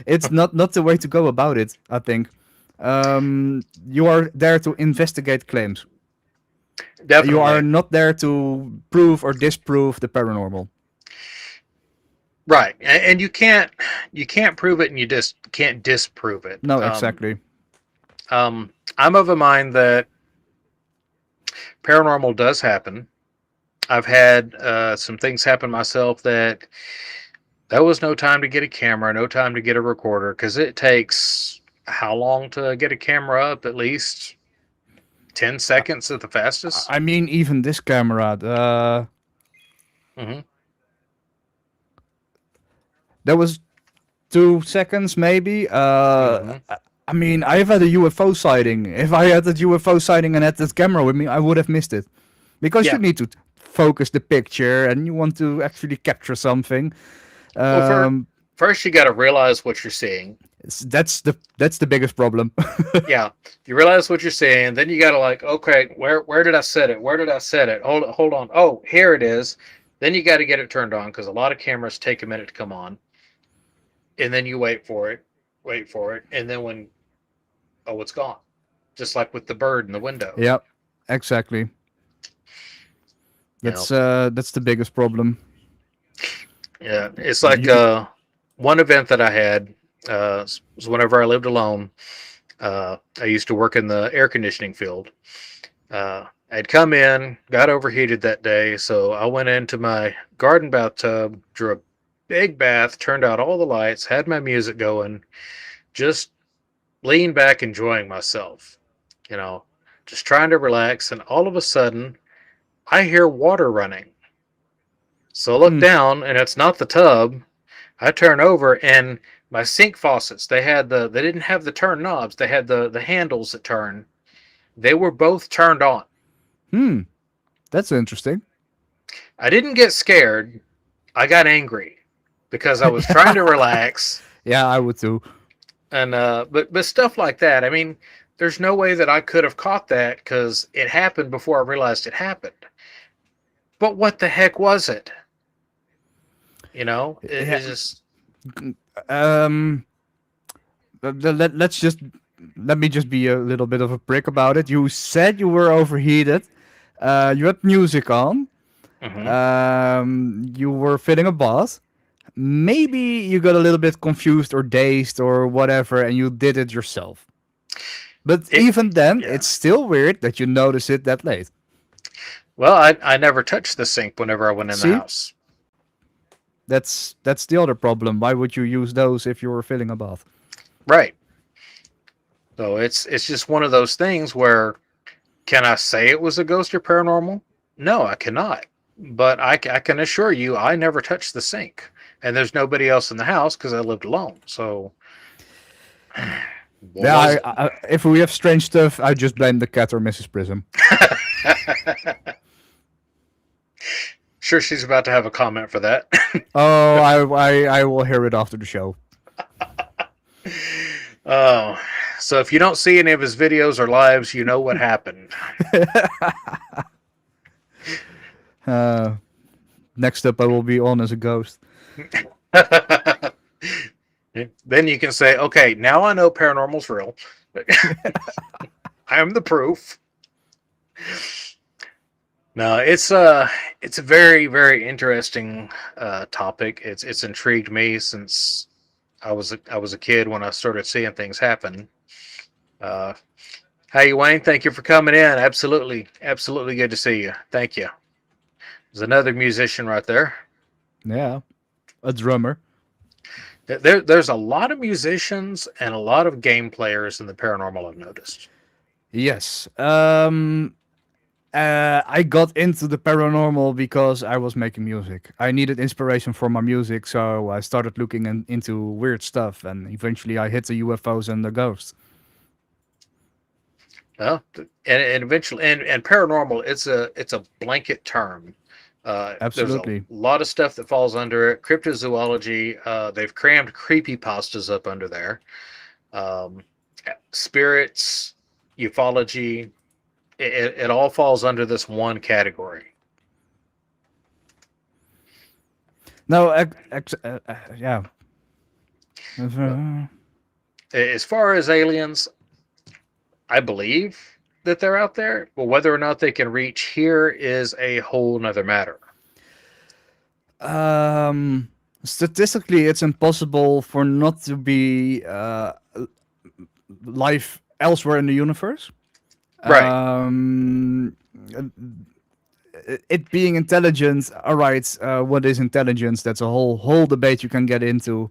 it's not the way to go about it. I think you are there to investigate claims. You are Definitely. not there to prove or disprove the paranormal. Right. And you can't prove it and you just can't disprove it. No, exactly. I'm of a mind that paranormal does happen. I've had some things happen myself that was no time to get a camera, no time to get a recorder, because it takes how long to get a camera up? At least 10 I, seconds at the fastest. I mean, even this camera, Hmm. that was 2 seconds maybe. Hmm. I mean, I've had a UFO sighting. If I had a UFO sighting and had that camera with me, I would have missed it. Because you Yeah. need to focus the picture and you want to actually capture something. Well, Um, first you got to realize what you're seeing. that's the biggest problem. Yeah, you realize what you're seeing. Then you got to like, okay, where did I set it? Where did I set it? Hold on. Oh, here it is. Then you got to get it turned on because a lot of cameras take a minute to come on, and then you wait for it, and then when it's gone, just like with the bird in the window. Yep, exactly. You know, That's the biggest problem. yeah, it's like You, one event that I had was whenever I lived alone. I used to work in the air conditioning field. I'd come in, got overheated that day, so I went into my garden bathtub, drew a big bath, turned out all the lights, had my music going, just leaned back, enjoying myself, you know, just trying to relax. And all of a sudden, I hear water running. So I look mm, down, and it's not the tub. I turn over, and my sink faucets, they didn't have the turn knobs, they had the handles that turn. They were both turned on. hmm, that's interesting. I didn't get scared. I got angry because I was trying to relax Yeah, I would too. and but stuff like that. I mean, there's no way that I could have caught that because it happened before I realized it happened. But what the heck was it? Yeah. It's just Um. Let's just let me just be a little bit of a prick about it. You said you were overheated. You had music on. mhm. You were filling a bath. Maybe you got a little bit confused or dazed or whatever, and you did it yourself. But It. even then, Yeah. it's still weird that you notice it that late. Well, I never touched the sink whenever I went in the See, house. that's the other problem. Why would you use those if you were filling a bath? Right. So it's just one of those things where can I say it was a ghost or paranormal? No, I cannot. But I can assure you, I never touched the sink, and there's nobody else in the house because I lived alone. So, what Yeah, was it? if we have strange stuff, I just blame the cat or Mrs. Prism. Sure, she's about to have a comment for that. Oh, I will hear it after the show. Oh, so if you don't see any of his videos or lives, you know what happened. Uh, Next up, I will be on as a ghost. Then you can say, okay, now I know paranormal's real. I am the proof. No, it's a very very interesting topic. It's intrigued me since I was a kid when I started seeing things happen. Uh, hey Wayne, thank you for coming in. Absolutely, absolutely good to see you. Thank you. There's another musician right there. Yeah, a drummer. There's a lot of musicians and a lot of game players in the paranormal. I've noticed. Yes. I got into the paranormal because I was making music. I needed inspiration for my music, so I started looking into weird stuff, and eventually I hit the UFOs and the ghosts. Well, and eventually, and paranormal, it's a blanket term. There's a Absolutely. lot of stuff that falls under it. Cryptozoology, they've crammed creepy pastas up under there. Um, spirits, ufology, it all falls under this one category. No, yeah. But as far as aliens, I believe that they're out there, but whether or not they can reach here is a whole nother matter. Um, Statistically, it's impossible for not to be life elsewhere in the universe. Right. Um, it being intelligent, all right. What is intelligence? That's a whole debate you can get into.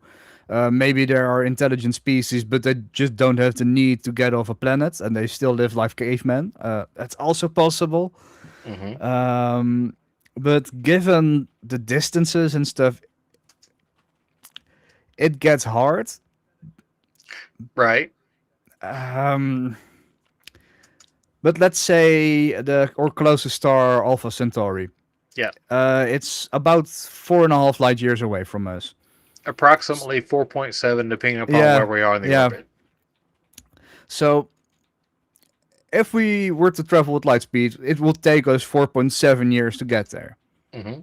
Maybe there are intelligent species, but they just don't have the need to get off a planet, and they still live like cavemen. That's also possible. Hmm. Um, but given the distances and stuff, it gets hard. Right. Um, but let's say the or closest star, Alpha Centauri. Yeah. It's about 4.5 light years away from us. Approximately 4.7, depending upon where Yeah, we are in the yeah. orbit. So if we were to travel with light speed, it would take us 4.7 years to get there. Hmm.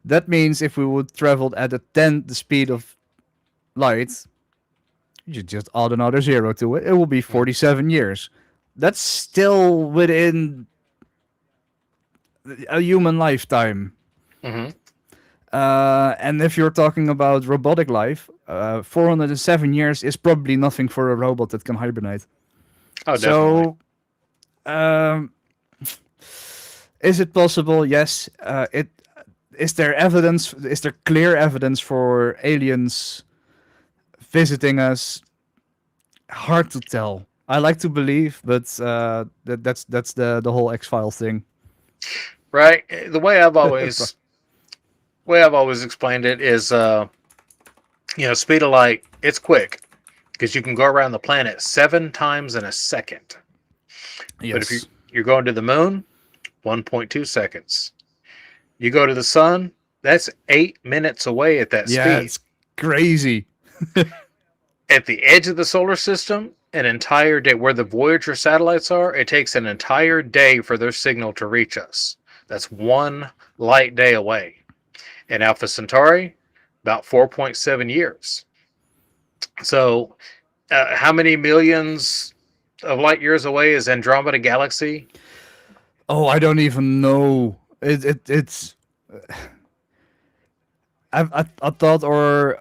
That means if we would travel at a tenth the speed of light, you just add another zero to it. It will be 47 years. That's still within a human lifetime. Hmm. And if you're talking about robotic life, 407 years is probably nothing for a robot that can hibernate. Oh, definitely. So, um, is it possible? Yes. It is there evidence? Is there clear evidence for aliens visiting us? Hard to tell. I like to believe, but that's the whole X File thing. Right. The way I've always explained it is, speed of light. It's quick because you can go around the planet 7 times in a second. But if Yes. you're going to the moon, 1.2 seconds. You go to the sun, that's 8 minutes away at that Yeah, speed. it's crazy. At the edge of the solar system, an entire day, where the Voyager satellites are, it takes an entire day for their signal to reach us. That's one light day away. In Alpha Centauri, about 4.7 years. So, how many millions of light years away is Andromeda Galaxy? Oh, I don't even know. It's I thought our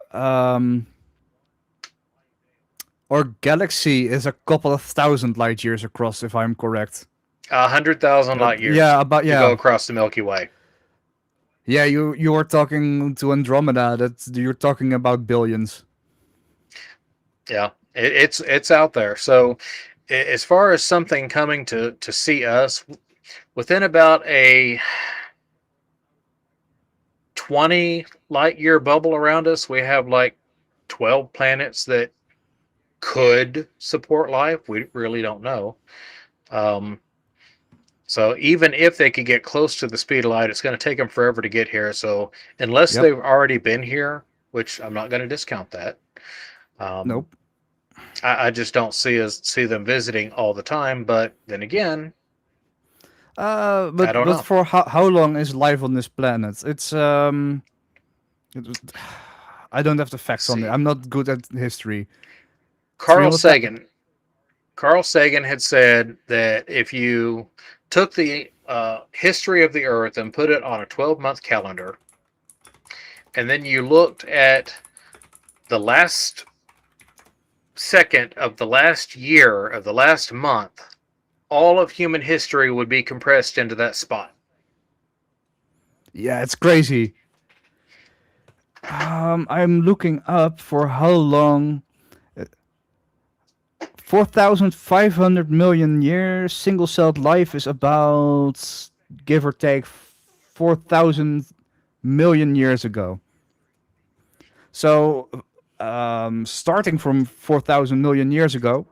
galaxy is a couple of thousand light years across, if I'm correct. 100,000 light years Yeah, about to go yeah, across the Milky Way. yeah. You were talking to Andromeda. That you're talking about billions. Yeah, it's out there. So, as far as something coming to see us, within about a 20 light year bubble around us, we have like 12 planets that could support life. We really don't know. Um, so even if they could get close to the speed of light, it's going to take them forever to get here. So unless Yep. they've already been here, which I'm not going to discount that, um, Nope. I just don't see them visiting all the time. But then again, I don't But know. for how long is life on this planet? It was- I don't have the Let's facts on it. see. I'm not good at history. Carl 300. Sagan. Carl Sagan had said that if you took the history of the Earth and put it on a 12-month calendar, and then you looked at the last second of the last year of the last month, all of human history would be compressed into that spot. Yeah, it's crazy. I'm looking up for how long. 4,500 million years. Single celled life is about, give or take, 4,000 million years ago. So, starting from 4,000 million years ago,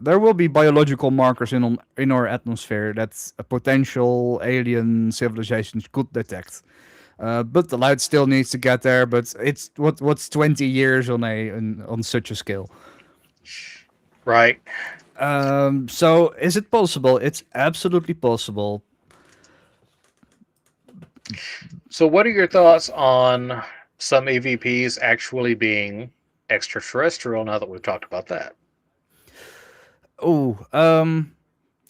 there will be biological markers in our atmosphere that a potential alien civilizations could detect. But the light still needs to get there. But it's what's 20 years on such a scale. Right. So is it possible? It's absolutely possible. So, what are your thoughts on some EVPs actually being extraterrestrial now that we've talked about that? Oh,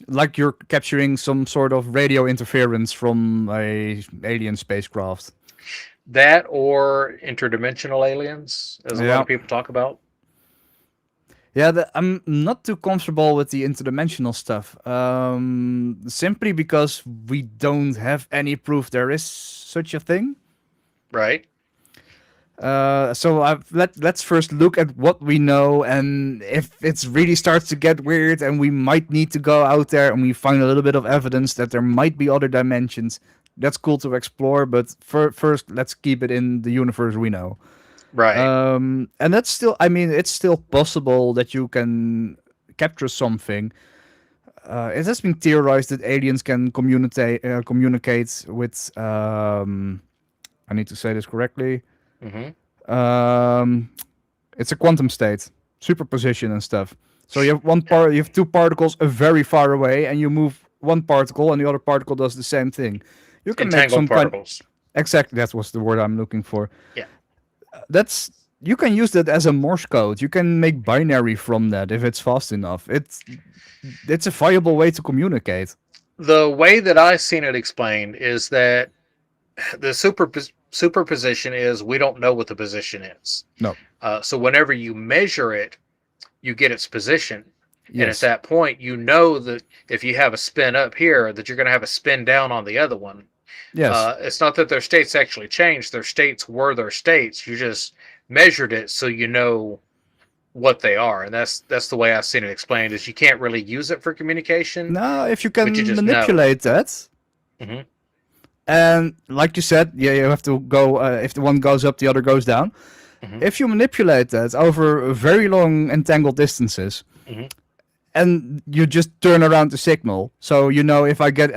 like you're capturing some sort of radio interference from a alien spacecraft. That or interdimensional aliens, as a lot Yeah. of people talk about? Yeah, I'm not too comfortable with the interdimensional stuff. Simply because we don't have any proof there is such a thing. Right. So let's first look at what we know, and if it really starts to get weird, and we might need to go out there and we find a little bit of evidence that there might be other dimensions, that's cool to explore. But first, let's keep it in the universe we know. Right. And that's still, I mean, it's still possible that you can capture something. It has been theorized that aliens can communicate with. I need to say this correctly. Hmm. Um, it's a quantum state, superposition and stuff. So you have you have two particles very far away, and you move one particle, and the other particle does the same thing. You can make Entangled some kind. particles. Exactly, that was the word I'm looking for. Yeah. That's you can use that as a Morse code. You can make binary from that if it's fast enough. It's a viable way to communicate. The way that I've seen it explained is that the superposition is we don't know what the position is. No. So whenever you measure it, you get its position. And at Yes. that point, you know that if you have a spin up here, that you're going to have a spin down on the other one. Yes. It's not that their states actually changed; their states were their states. You just measured it so you know what they are, and that's the way I've seen it explained. Is you can't really use it for communication, Now, if you but you can just know. manipulate that, Hmm. and like you said, yeah, you have to go. If the one goes up, the other goes down. Hmm. If you manipulate that over very long entangled distances, Hmm. and you just turn around the signal, so you know if I get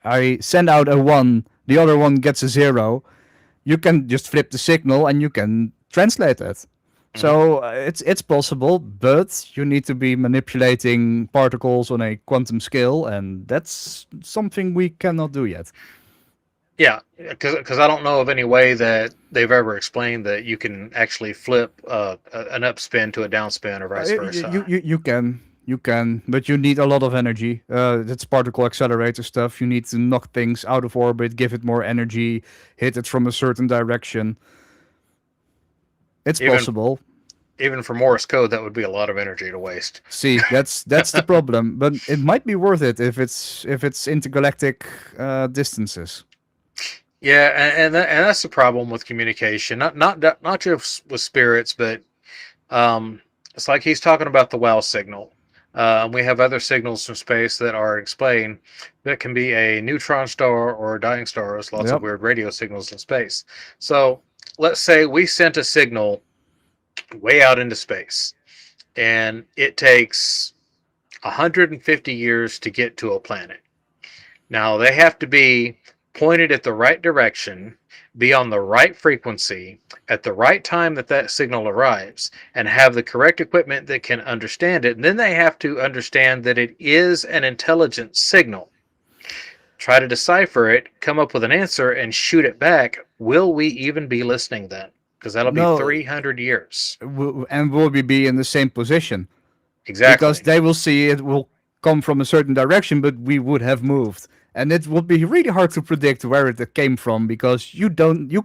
I send out a one, the other one gets a zero. You can just flip the signal and you can translate it. Hmm. So it's possible, but you need to be manipulating particles on a quantum scale, and that's something we cannot do yet. Yeah, because I don't know of any way that they've ever explained that you can actually flip an upspin to a downspin or vice versa. You can, but you need a lot of energy. That's particle accelerator stuff. You need to knock things out of orbit, give it more energy, hit it from a certain direction. It's Even possible. even for Morse code, that would be a lot of energy to waste. See, that's the problem, but it might be worth it if it's intergalactic distances. Yeah, and that's the problem with communication. Not just with spirits, but it's like he's talking about the WOW signal. We have other signals from space that are explained that can be a neutron star or a dying star. There's lots of Yep. weird radio signals in space. So let's say we sent a signal way out into space, and it takes 150 years to get to a planet. Now they have to be pointed at the right direction, be on the right frequency at the right time that that signal arrives, and have the correct equipment that can understand it. And then they have to understand that it is an intelligent signal. Try to decipher it, come up with an answer, and shoot it back. Will we even be listening then? Because that'll be No, 300 years. and will we be in the same position? Because Exactly. they will see it will come from a certain direction, but we would have moved, and it would be really hard to predict where it came from because you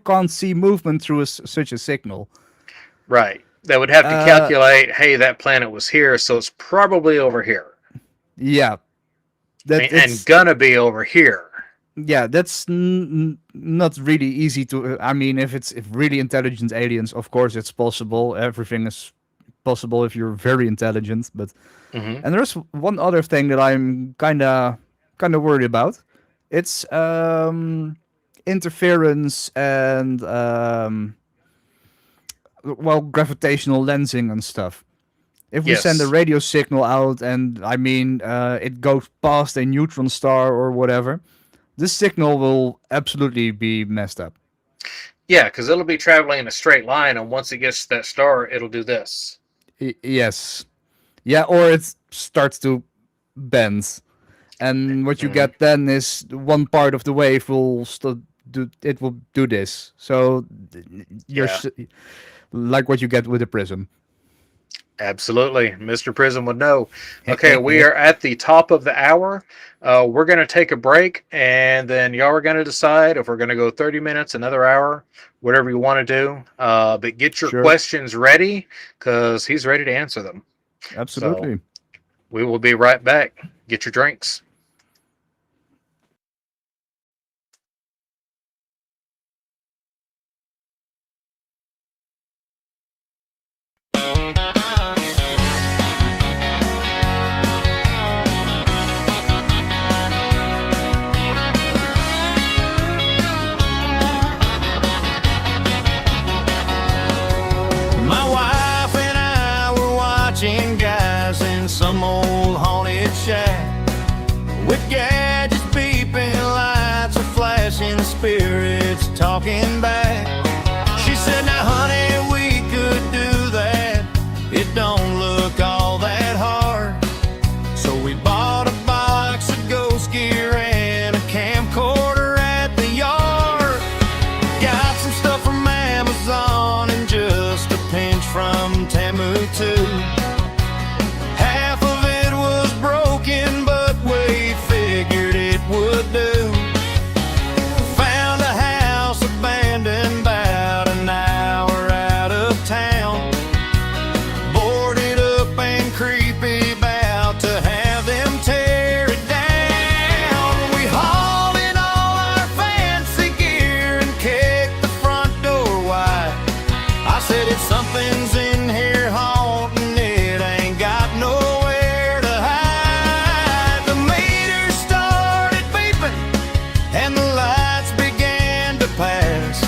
can't see movement through such a signal. Right. They would have to Uh, calculate, hey, that planet was here, so it's probably over here. yeah, that And it's gonna be over here. yeah, that's not really easy to. I mean, if really intelligent aliens, of course, it's possible. Everything is possible if you're very intelligent. But Hmm. and there's one other thing that I'm kind of worried about. It's interference and well, gravitational lensing and stuff. If we send a Yes. radio signal out, and I mean, it goes past a neutron star or whatever, this signal will absolutely be messed up. Yeah, because it'll be traveling in a straight line, and once it gets to that star, it'll do this. Yes. Yeah, or it starts to bend. And what you Hmm. get then is one part of the wave will do it will do this. So you're Yeah, like what you get with a prism. absolutely. Mr. Prism would know. Okay, we are at the top of the hour. We're going to take a break, and then y'all are going to decide if we're going to go 30 minutes, another hour, whatever you want to do. But get your Sure, questions ready because he's ready to answer them. So absolutely. we will be right back. Get your drinks. My wife and I were watching guys in some old haunted shack with gadgets beeping, lights are flashing, spirits talking back. She said, "Now, honey, we could do that. It don't look all that hard." So we bought a box of ghost gear and a camcorder at the yard. Got some stuff from Amazon and just a pinch from Tamu too. Half of it was broken, but we figured it would do. Found a house abandoned about an hour out of town. Boarded up and creepy, about to have them tear it down. We hauled in all our fancy gear and kicked the front door wide. I said, "If something's in here haunting, it ain't got nowhere to hide." The meter started beeping and the lights began to pass.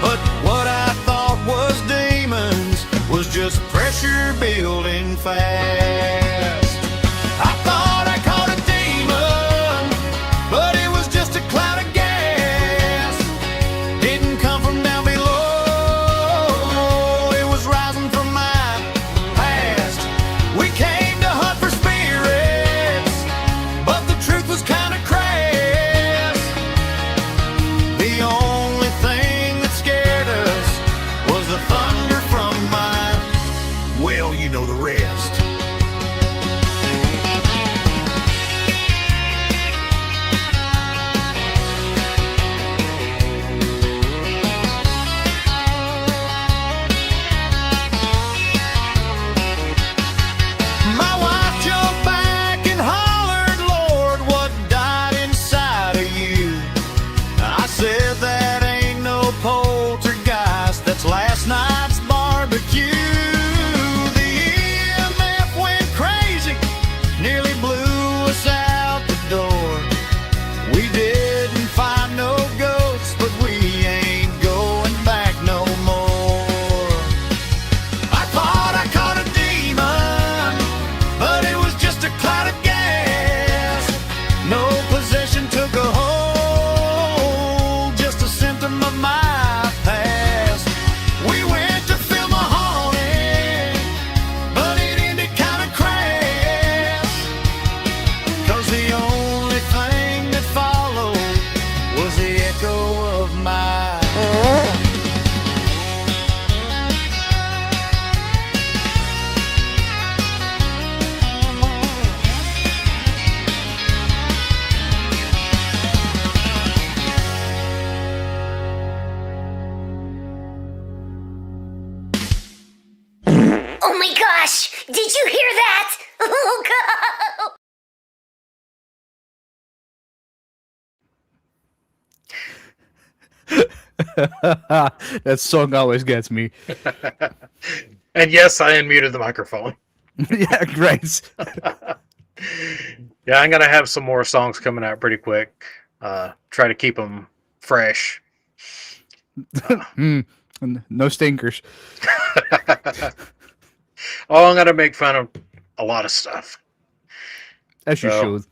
But what I thought was demons was just pressure building fast. I thought I caught a demon, but it was just a cloud of gas. Didn't come from down below, it was rising from my past. We came to hunt for spirits, but the truth was kind of crass. The only thing that scared us was the thunder from my, well, you know the rest. My wife jumped back and hollered, "Lord, what died inside of you?" I said, "That ain't no poltergeist, that's last night's barbecue." The EMF went crazy, nearly blew us out the door. We didn't find no ghosts, but we ain't going back no more. I thought I caught a demon, but it was just a cloud of gas. No possession took a hold, just a symptom of my past. We went to film a haunting, but it ended kind of crass. 'Cause the only thing that followed was the echo of my. Oh my gosh! Did you hear that? Oh god! That song always gets me. And yes, I unmuted the microphone. Yeah, great. Yeah, I'm gonna have some more songs coming out pretty quick. Try to keep them fresh. No stinkers. Oh, I'm gonna make fun of a lot of stuff. As you So, should.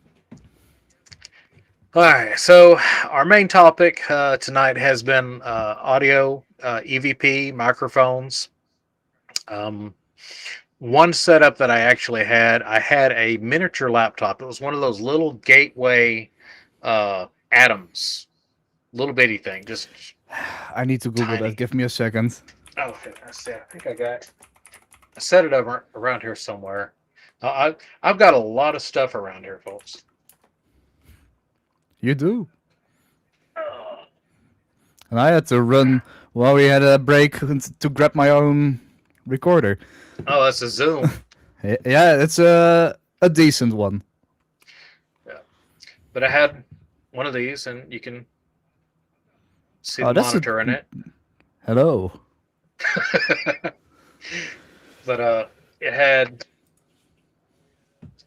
all right. So our main topic tonight has been audio, EVP, microphones. Um, one setup that I had a miniature laptop. It was one of those little gateway atoms, little bitty thing. Just I need to Google tiny. that. Give me a second. Oh, okay. I see. I think I set it over around here somewhere. I've got a lot of stuff around here, folks. You do. And I had to run while we had a break to grab my own recorder. Oh, that's a Zoom. Yeah, it's a decent one. Yeah. But I had one of these, and you can see Oh, the that's a- monitor in it. Hello. But it had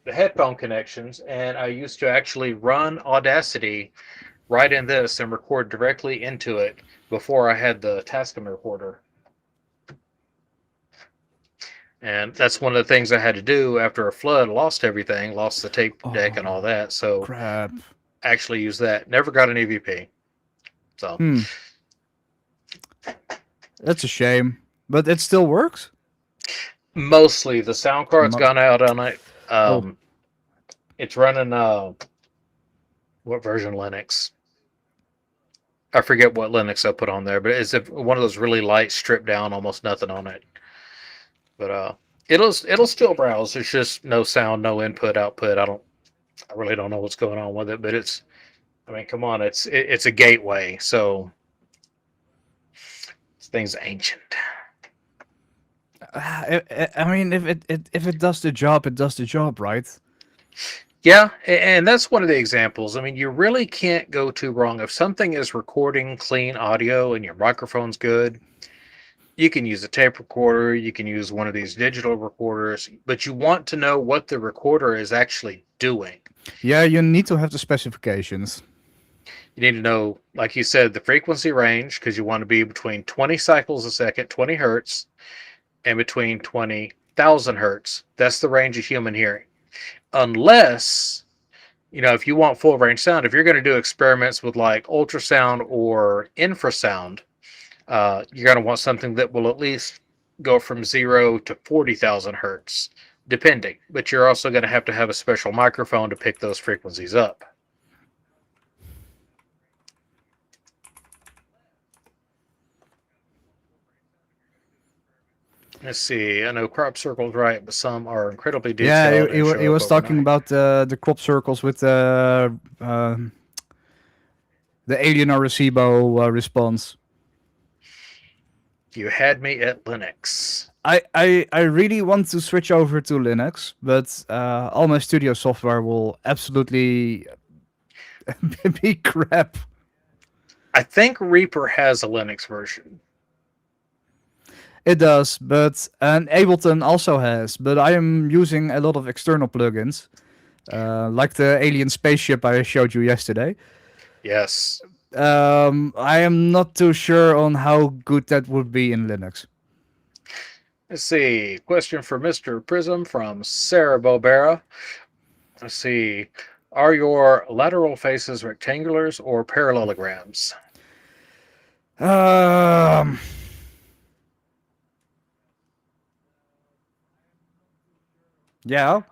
the headphone connections, and I used to actually run Audacity right in this and record directly into it before I had the Tascam recorder. And that's one of the things I had to do after a flood. Lost everything, lost the tape deck and all that. So Crap. actually use that. Never got an EVP. So That's a shame. But it still works? mostly the sound card's gone out on it. Oh. It's running what version Linux? I forget what Linux I put on there, but it's one of those really light, stripped down, almost nothing on it. But it'll still browse. There's just no sound, no input, output. I really don't know what's going on with it, but I mean, come on, it's a gateway, so this thing's ancient. I mean, if it does the job, it does the job, right? Yeah, and that's one of the examples. I mean, you really can't go too wrong. If something is recording clean audio and your microphone's good, you can use a tape recorder, you can use one of these digital recorders, but you want to know what the recorder is actually doing. Yeah, you need to have the specifications. You need to know, like you said, the frequency range, because you want to be between 20 cycles a second, 20 hertz, and between 20,000 hertz. That's the range of human hearing. Unless, if you want full range sound, if you're going to do experiments with like ultrasound or infrasound, you're going to want something that will at least go from 0 to 40,000 hertz, depending. But you're also going to have a special microphone to pick those frequencies up. Let's see. I know crop circles right, but some are incredibly detailed. Yeah, he was talking about the crop circles with the alien Arecibo response. You had me at Linux. I really want to switch over to Linux, but all my studio software will absolutely be crap. I think Reaper has a Linux version. It does, but and Ableton also has. But I am using a lot of external plugins, like the alien spaceship I showed you yesterday. Yes. I am not too sure on how good that would be in Linux. Let's see. Question for Mr. Prism from Sarah Bobera. Let's see. Are your lateral faces rectangulars or parallelograms? Yeah.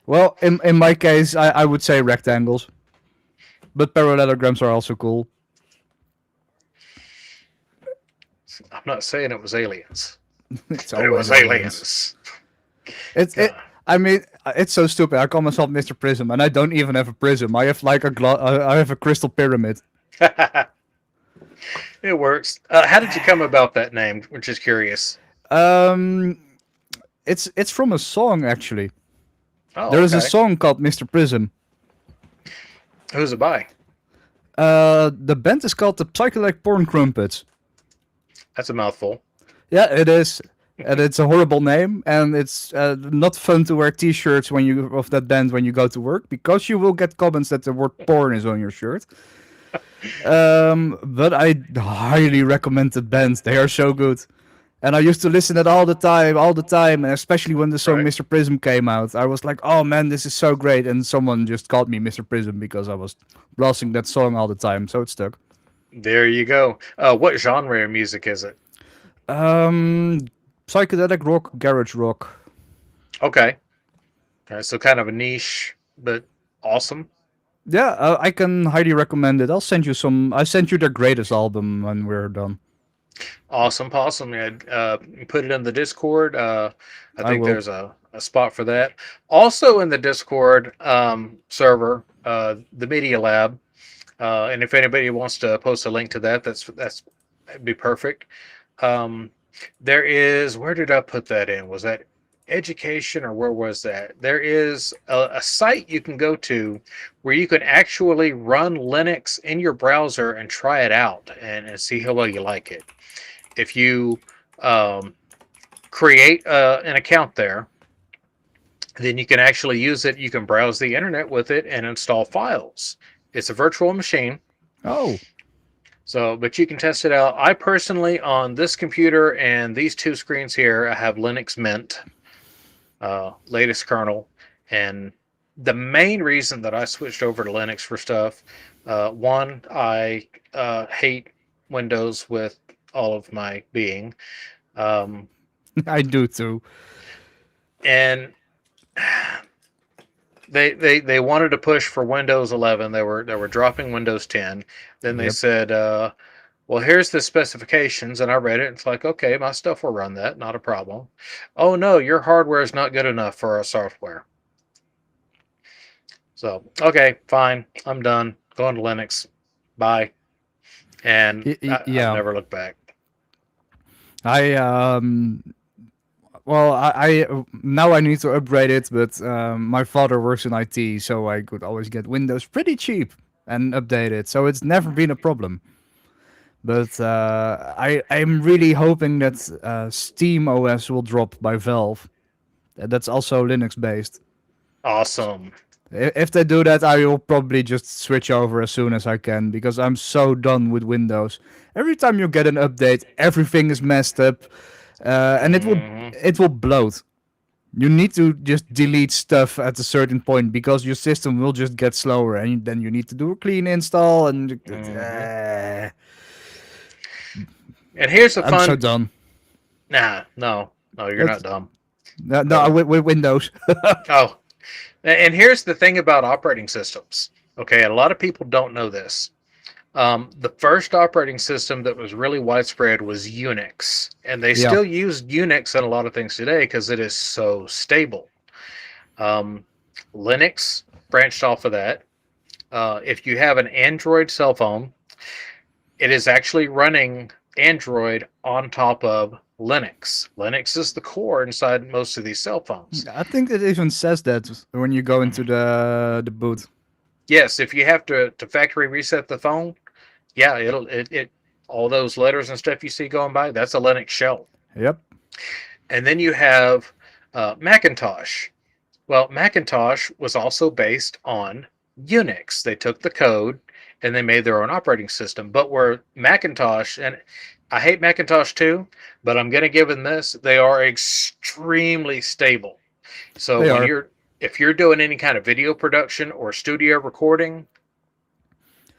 Well, in my case, I would say rectangles. But parallelograms are also cool. I'm not saying it was aliens. It's But it was always aliens. I mean, it's so stupid. I call myself Mr. Prism, and I don't even have a prism. I have like I have a crystal pyramid. It works. How did you come about that name? We're just curious. It's from a song actually. Oh, There is a okay. song called Mr. Prism. Who's it by? The band is called the Psychedelic Porn Crumpets. That's a mouthful. Yeah, it is. And it's a horrible name, and it's not fun to wear T-shirts of that band when you go to work, because you will get comments that the word porn is on your shirt. But I highly recommend the band; they are so good. And I used to listen it all the time, and especially when the song Right. Mr. Prism came out, I was like, "Oh man, this is so great!" And someone just called me Mr. Prism because I was blasting that song all the time, so it stuck. There you go. What genre of music is it? Um, Psychedelic rock, garage rock. Okay. So kind of a niche, but awesome. Yeah, I can highly recommend it. I'll send you some. I sent you their greatest album when we're done. Awesome, awesome. Yeah, put it in the Discord. I I think will. there's a spot for that. Also in the Discord server, the Media Lab. And if anybody wants to post a link to that, that'd be perfect. Um, there is, where did I put that in? Was that education or where was that? There is a site you can go to where you can actually run Linux in your browser and try it out and see how well you like it. If you um, create an account there, then you can actually use it. You can browse the internet with it and install files. It's a virtual machine. Oh, So, but you can test it out. I personally, on this computer and these two screens here, I have Linux Mint, latest kernel. And the main reason that I switched over to Linux for stuff, one, I hate Windows with all of my being. Um, I do too. and they wanted to push for Windows 11. They were dropping Windows 10. Then they Yep. said, well, here's the specifications, and I read it. It's like, okay, my stuff will run that, not a problem. Oh no, your hardware is not good enough for our software. So, okay, fine, I'm done. Going to Linux. Bye. And I've Yeah, never looked back. I well, I now I need to upgrade it, but my father works in IT, so I could always get Windows pretty cheap and update it. So it's never been a problem. But I'm really hoping that Steam OS will drop by Valve. That's also Linux based. Awesome. If they do that, I will probably just switch over as soon as I can because I'm so done with Windows. Every time you get an update, everything is messed up, and Mhm. it will bloat. You need to just delete stuff at a certain point because your system will just get slower, and then you need to do a clean install. And Mhm. And here's a I'm so fun. done. Nah, no, you're not That's, dumb. no, with Windows. Oh, and here's the thing about operating systems. Okay, and a lot of people don't know this. The first operating system that was really widespread was Unix, and they Yeah. still use Unix in a lot of things today because it is so stable. Um, Linux branched off of that. If you have an Android cell phone, it is actually running Android on top of Linux. Linux is the core inside most of these cell phones. I think it even says that when you go into the boot. Yes, if you have to factory reset the phone, yeah, it all those letters and stuff you see going by, that's a Linux shell. Yep. And then you have Macintosh. Well, Macintosh was also based on Unix. They took the code and they made their own operating system. But where Macintosh, and I hate Macintosh too, but I'm going to give them this, they are extremely stable. So They are. if you're doing any kind of video production or studio recording,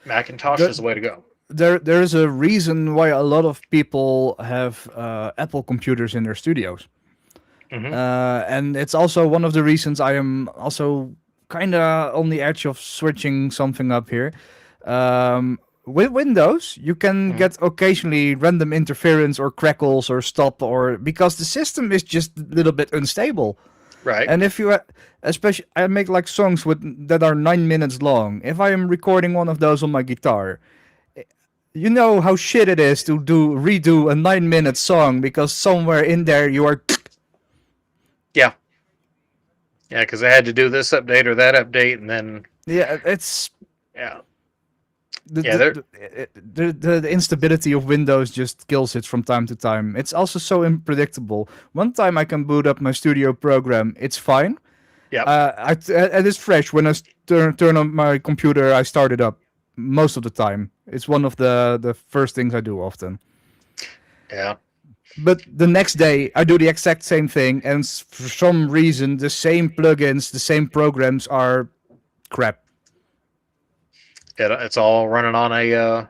Macintosh is the way to go. There's a reason why a lot of people have Apple computers in their studios. Hmm. And it's also one of the reasons I am also kind of on the edge of switching something up here. With Windows, you can Hmm. get occasionally random interference or crackles or stop, or because the system is just a little bit unstable. Right. And if you, especially, I make like songs with that are 9 minutes long. If I am recording one of those on my guitar, you know how shit it is to redo a 9 minute song because somewhere in there you are. Yeah. Yeah, because I had to do this update or that update, and then Yeah, it's yeah, the yeah, the, the instability of Windows just kills it from time to time. It's also so unpredictable. One time I can boot up my studio program, it's fine. yeah, And it's fresh when I turn on my computer. I start it up most of the time. It's one of the first things I do often. yeah. But the next day, I do the exact same thing, and for some reason, the same plugins, the same programs are crap. It's all running on a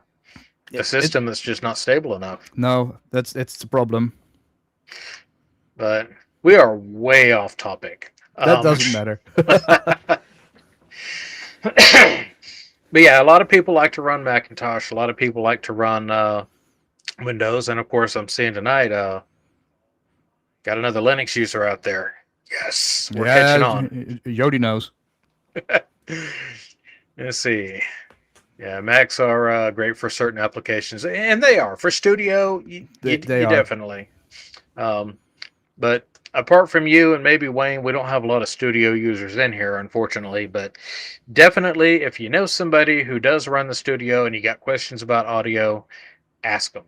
It- system that's just not stable enough. No, it's the problem. But we are way off topic. That doesn't matter. But yeah, a lot of people like to run Macintosh. A lot of people like to run Windows, and of course, I'm seeing tonight. Got another Linux user out there. Yes, we're catching on. Yodi knows. Let's see. Yeah, Macs are great for certain applications, and they are for studio. They are. Definitely. But apart from you and maybe Wayne, we don't have a lot of studio users in here, unfortunately. But definitely, if you know somebody who does run the studio and you got questions about audio, ask them.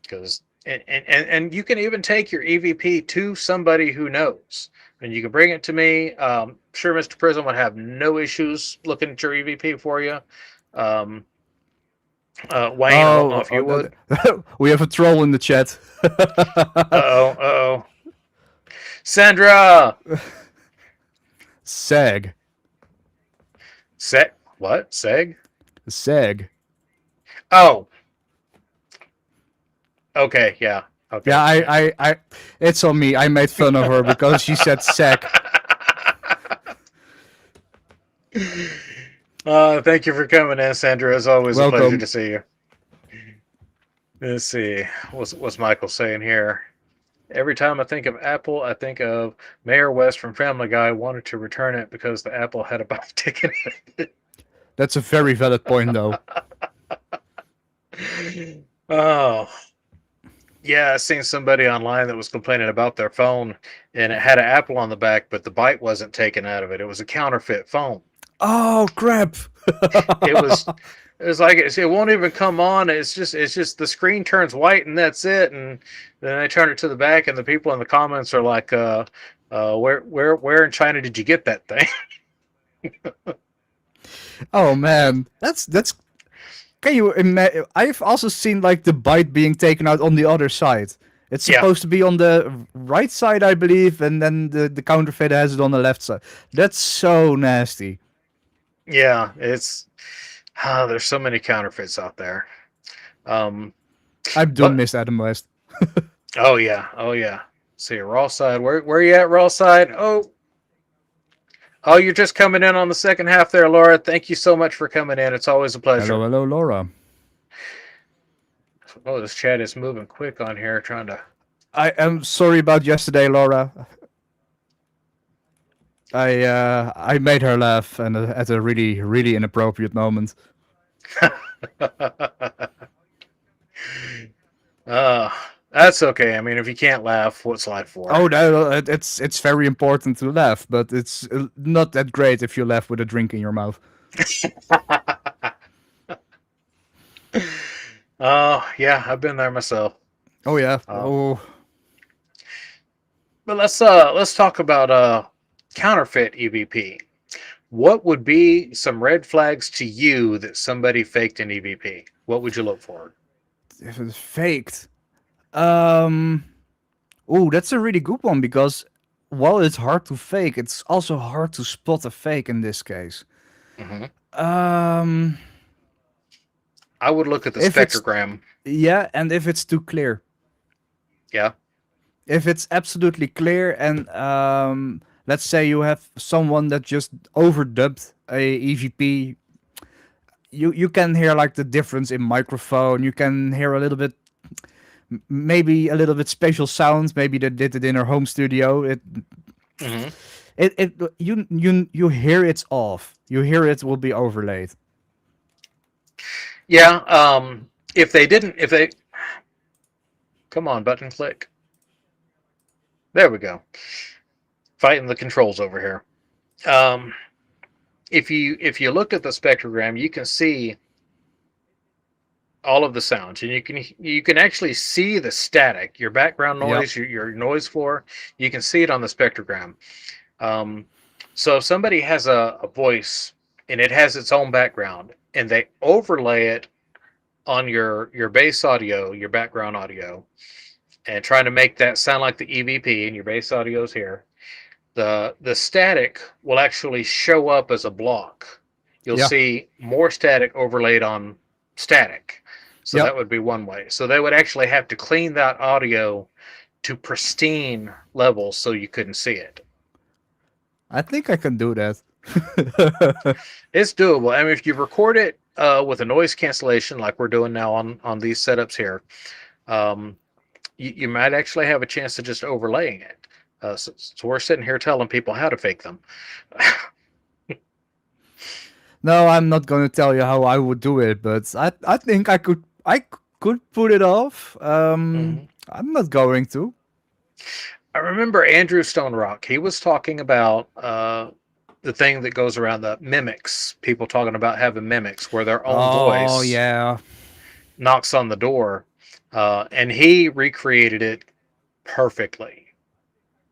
Because and you can even take your EVP to somebody who knows, and you can bring it to me. Sure, Mr. Prism would have no issues looking at your EVP for you. Wayne, I don't know if you would. We have a troll in the chat. Uh-oh. Sandra! Seg. What? Seg? Seg. Oh. Okay, yeah. Okay. Yeah, I it's on me. I made fun of her because she said seg. Thank you for coming in, Sandra. It's always a pleasure Welcome. to see you. Let's see. What's Michael saying here? Every time I think of Apple, I think of Mayor West from Family Guy wanted to return it because the Apple had a buy ticket in it. That's a very valid point, though. Oh. Yeah, I seen somebody online that was complaining about their phone, and it had an Apple on the back, but the byte wasn't taken out of it. It was a counterfeit phone. Oh crap! It was like it won't even come on. It's just the screen turns white and that's it. And then I turn it to the back, and the people in the comments are like, where in China did you get that thing? Oh man, that's. Can you imagine? I've also seen like the byte being taken out on the other side. It's Yeah. supposed to be on the right side, I believe, and then the counterfeit has it on the left side. That's so nasty. Yeah, it's there's so many counterfeits out there. I do But- miss Adam West. Oh yeah. See, raw side. Where you at, raw side? Oh, you're just coming in on the second half there, Laura. Thank you so much for coming in. It's always a pleasure. Hello, Laura. Oh, this chat is moving quick on here, trying to. I am sorry about yesterday, Laura. I made her laugh and at a really inappropriate moment. That's okay. I mean, if you can't laugh, what's life for? Oh no, it's very important to laugh, but it's not that great if you laugh with a drink in your mouth. Yeah, I've been there myself. Oh yeah. Oh. But let's talk about counterfeit EVP. What would be some red flags to you that somebody faked an EVP? What would you look for? If it's faked. Oh, that's a really good one because while it's hard to fake, it's also hard to spot a fake in this case. Mm-hmm. I would look at the If it's- spectrogram. Yeah, and if it's too clear. Yeah. If it's absolutely clear and let's say you have someone that just overdubbed a EVP, you can hear like the difference in microphone. You can hear a little bit, maybe a little bit spatial sounds. Maybe they did it in her home studio. Mm-hmm. You hear it's off. You hear it will be overlaid. Yeah. If they come on, button click. There we go. Fighting the controls over here. If you look at the spectrogram, you can see all of the sounds, and you can actually see the static, your background noise, your noise floor. You can see it on the spectrogram. So if somebody has a voice and it has its own background, and they overlay it on your base audio, your background audio, and trying to make that sound like the EVP, and your bass audio is here, the static will actually show up as a block. You'll Yeah. see more static overlaid on static. So Yep. that would be one way. So they would actually have to clean that audio to pristine levels so you couldn't see it. I think I can do that. It's doable. I mean, if you record it with a noise cancellation like we're doing now on these setups here, um, you might actually have a chance of just overlaying it. So we're sitting here telling people how to fake them. No, I'm not going to tell you how I would do it, but I think I could put it off. Mhm. I'm not going to. I remember Andrew Stone Rock. He was talking about the thing that goes around, the mimics. People talking about having mimics where their own Oh voice yeah. knocks on the door, and he recreated it perfectly.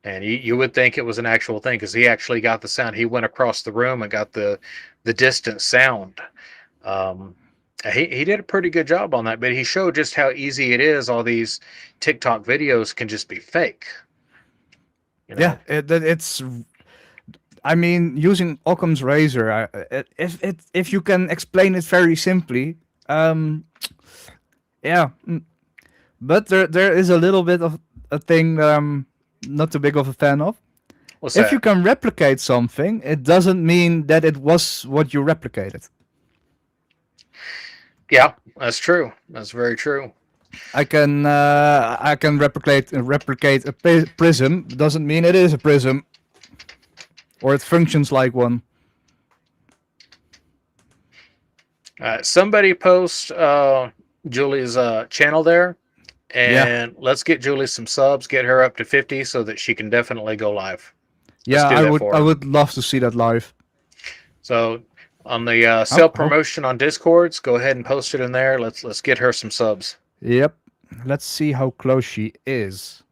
And you would think it was an actual thing because he actually got the sound. He went across the room and got the distant sound. Um, he did a pretty good job on that, but he showed just how easy it is. All these TikTok videos can just be fake. You know? Yeah, it's. I mean, using Occam's razor, if you can explain it very simply, yeah. But there is a little bit of a thing that I'm not too big of a fan of. What's If you that? can replicate something, it doesn't mean that it was what you replicated. Yeah, that's true. That's very true. I can replicate a prism. Doesn't mean it is a prism, or it functions like one. Somebody post Julie's channel there, Yeah, and let's get Julie some subs, get her up to 50 so that she can definitely go live. Let's yeah. do I that would for I her. would love to see that live. So on the How, self how, promotion on Discords, go ahead and post it in there. Let's get her some subs. Yep. Let's see how close she is.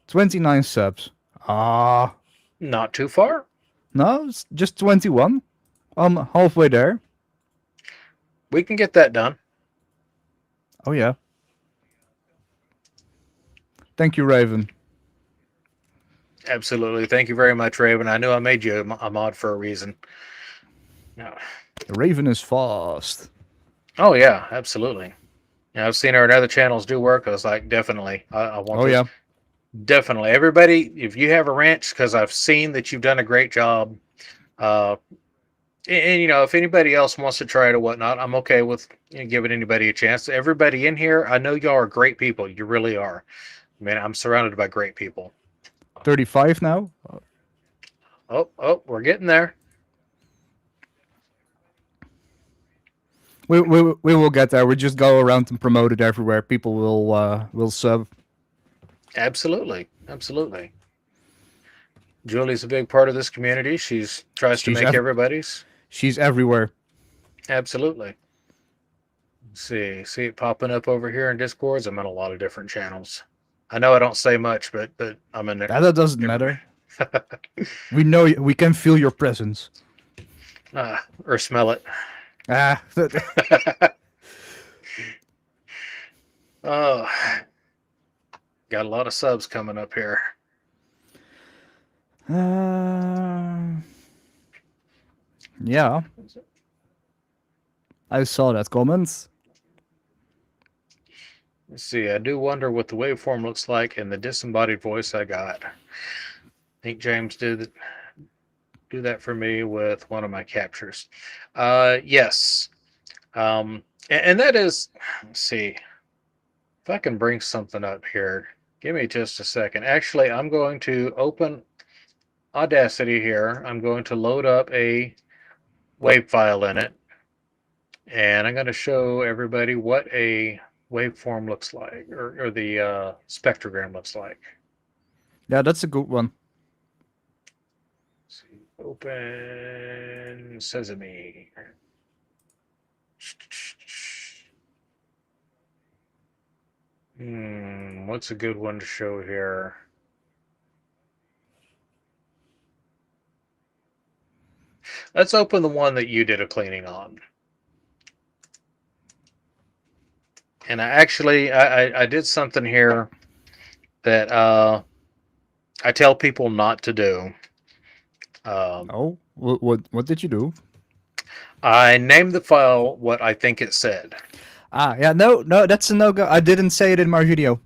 29 subs. Ah, Not too far. no, it's just 21. I'm halfway there. We can get that done. Oh yeah. Thank you, Raven. Absolutely. Thank you very much, Raven. I knew I made you a mod for a reason. No. Raven is fast. Oh yeah, absolutely. Yeah, I've seen her in other channels do work. I was like, definitely, I want Oh this. yeah. Definitely, everybody. If you have a ranch, because I've seen that you've done a great job. Uh, and you know, if anybody else wants to try it or whatnot, I'm okay with giving anybody a chance. Everybody in here, I know y'all are great people. You really are. Man, I'm surrounded by great people. 35 now. Oh, we're getting there. We will get there. We just go around and promote it everywhere. People will sub. Absolutely, absolutely. Julie's a big part of this community. She's tries to She's make everybody's. she's everywhere. Absolutely. See it popping up over here in Discords. I'm in a lot of different channels. I know I don't say much, but I'm in there. That doesn't matter. We know we can feel your presence. Or smell it. Ah, Oh, got a lot of subs coming up here. Yeah. I saw that comment. Let's see. I do wonder what the waveform looks like in the disembodied voice I got. I think James did do that for me with one of my captures. Yes. And that is, let's see if I can bring something up here. Give me just a second. Actually, I'm going to open Audacity here. I'm going to load up a wave file in it, and I'm going to show everybody what a waveform looks like, or the spectrogram looks like. Yeah, that's a good one. Let's see. Open Sesame. What's a good one to show here? Let's open the one that you did a cleaning on. And I did something here that I tell people not to do. Oh, what did you do? I named the file what I think it said. Ah, yeah, no, that's a no-go. I didn't say it in my video.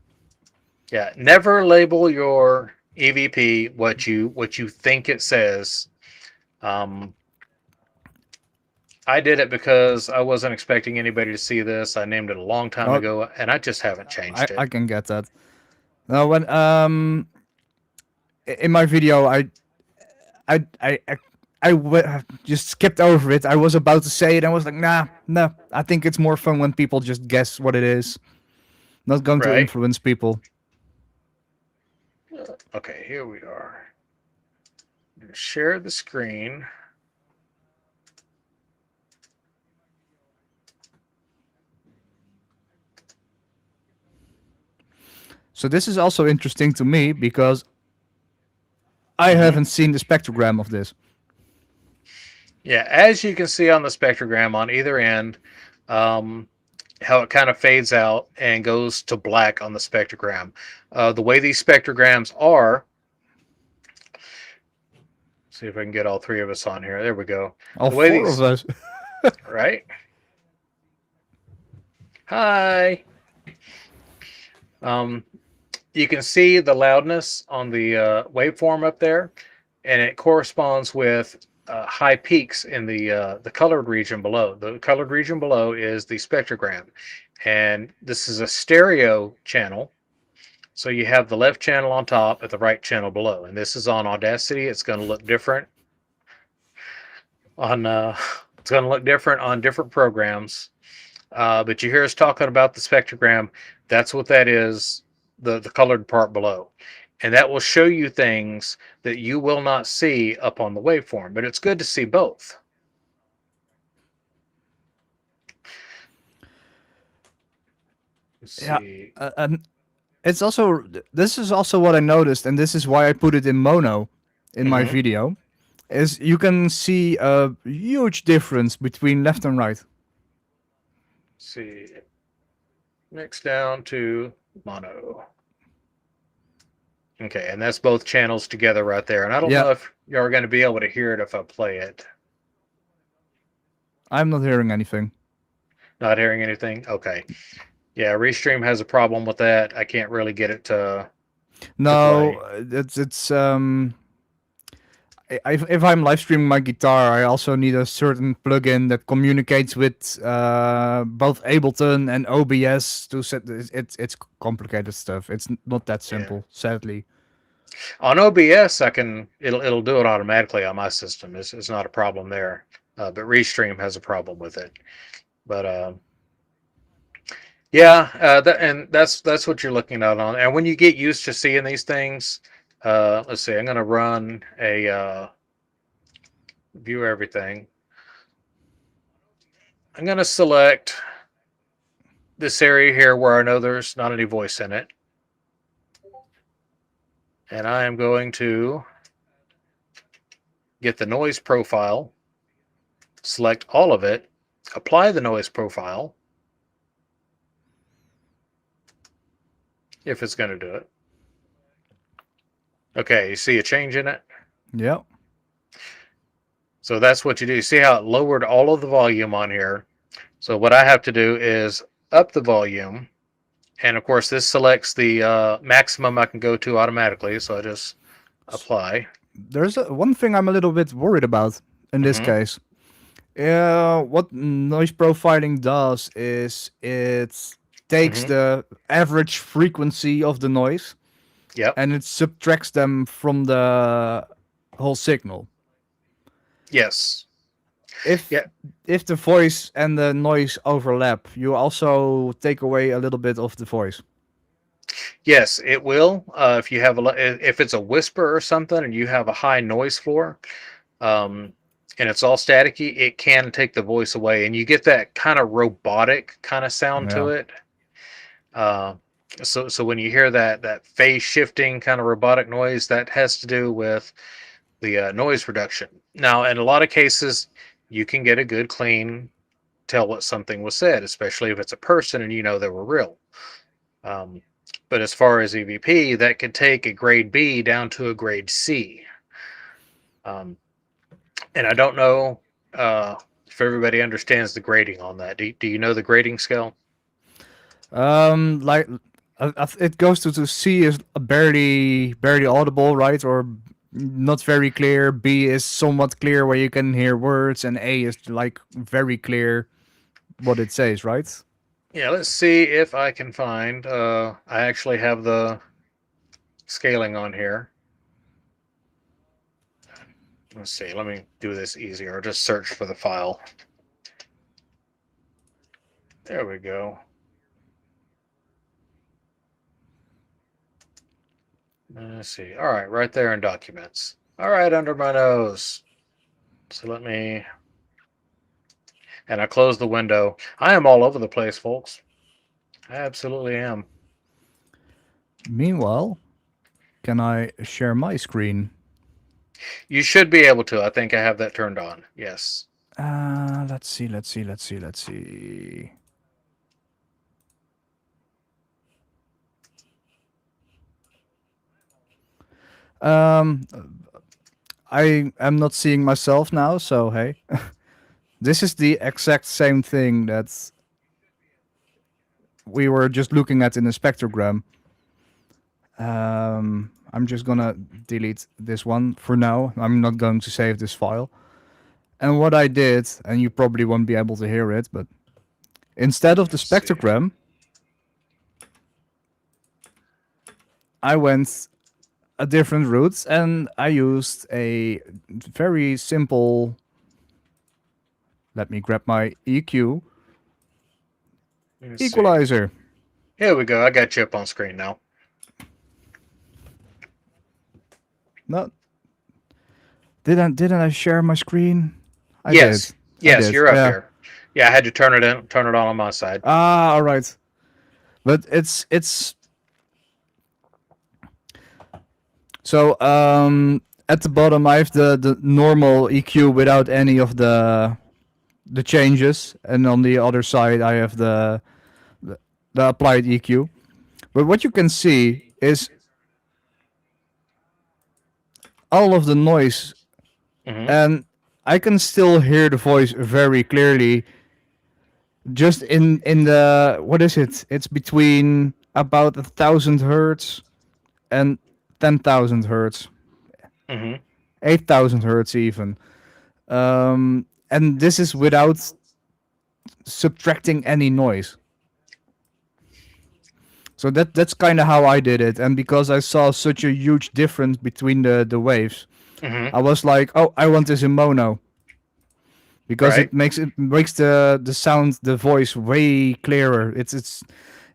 Yeah, never label your EVP what you think it says. I did it because I wasn't expecting anybody to see this. I named it a long time Oh, ago, and I just haven't changed I it. can get that. No, when in my video, I I I, just skipped over it. I was about to say it, and I was like, nah, no. I think it's more fun when people just guess what it is. Not going to Right? influence people. Okay, here we are. Share the screen. So this is also interesting to me because I haven't seen the spectrogram of this. Yeah, as you can see on the spectrogram on either end, how it kind of fades out and goes to black on the spectrogram. The way these spectrograms are, see if I can get all three of us on here. There we go. All The way four these, of us. right? Hi. You can see the loudness on the waveform up there, and it corresponds with high peaks in the colored region below. The colored region below is the spectrogram, and this is a stereo channel. So you have the left channel on top and the right channel below, and this is on Audacity. It's going to look different on it's going to look different on different programs. But you hear us talking about the spectrogram. That's what that is, the colored part below. And that will show you things that you will not see up on the waveform. But it's good to see both. Let's see. And it's also this is also what I noticed, and this is why I put it in mono in my video. Is you can see a huge difference between left and right. See. Mix down to mono. Okay, and that's both channels together right there. And I don't know if you're going to be able to hear it if I play it. I'm not hearing anything. Not hearing anything? Okay. Yeah, Restream has a problem with that. I can't really get it to No, play. it's if I'm live streaming my guitar, I also need a certain plugin that communicates with both Ableton and OBS to set. It's complicated stuff. It's not that simple, sadly. On OBS, it'll do it automatically on my system. It's not a problem there. But Restream has a problem with it. But yeah, that's what you're looking at on. And when you get used to seeing these things, let's see. I'm going to run a view everything. I'm going to select this area here where I know there's not any voice in it. And I am going to get the noise profile, select all of it, apply the noise profile, if it's going to do it. Okay, you see a change in it? Yep. So that's what you do. You see how it lowered all of the volume on here? So what I have to do is up the volume. And of course, this selects the maximum I can go to automatically. So I just apply. There's one thing I'm a little bit worried about in this case. What noise profiling does is it takes the average frequency of the noise, and it subtracts them from the whole signal. Yes. If the voice and the noise overlap, you also take away a little bit of the voice. Yes, it will. If you have if it's a whisper or something, and you have a high noise floor, and it's all staticky, it can take the voice away, and you get that kind of robotic kind of sound to it. So when you hear that phase shifting kind of robotic noise, that has to do with the noise reduction. Now, in a lot of cases, you can get a good clean tell what something was said, especially if it's a person and you know they were real. But as far as EVP, that could take a grade B down to a grade C. And I don't know if everybody understands the grading on that. Do you know the grading scale? Like it goes to C is barely audible, right? Or not very clear. B is somewhat clear where you can hear words, and A is like very clear what it says, right? Yeah, let's see if I can find. I actually have the scaling on here. Let's see. Let me do this easier. Just search for the file. There we go. Let's see. All right, right there in documents. All right, under my nose. So let me. And I close the window. I am all over the place, folks. I absolutely am. Meanwhile, can I share my screen? You should be able to. I think I have that turned on. Yes. Let's see. Um, I am not seeing myself now, so hey. This is the exact same thing that we were just looking at in the spectrogram. I'm just gonna delete this one for now. I'm not going to save this file. And what I did, and you probably won't be able to hear it, but instead of the Let's see. spectrogram, I went a different route and I used a very simple. Let me grab my EQ Let's see. equalizer. Here we go. I got you up on screen now. No, didn't I share my screen? I Yes. did. Yes, you're up Yeah. here. Yeah, I had to turn it on my side. All right. But it's so at the bottom I have the normal EQ without any of the changes, and on the other side I have the applied EQ. But what you can see is all of the noise, Hmm. and I can still hear the voice very clearly. Just in the, what is it? It's between about 1,000 hertz and 10,000 hertz, Hmm. 8,000 hertz even. And this is without subtracting any noise. So that's kind of how I did it, and because I saw such a huge difference between the waves, Hmm. I was like, oh, I want this in mono because Right. it makes the sound, the voice way clearer. It's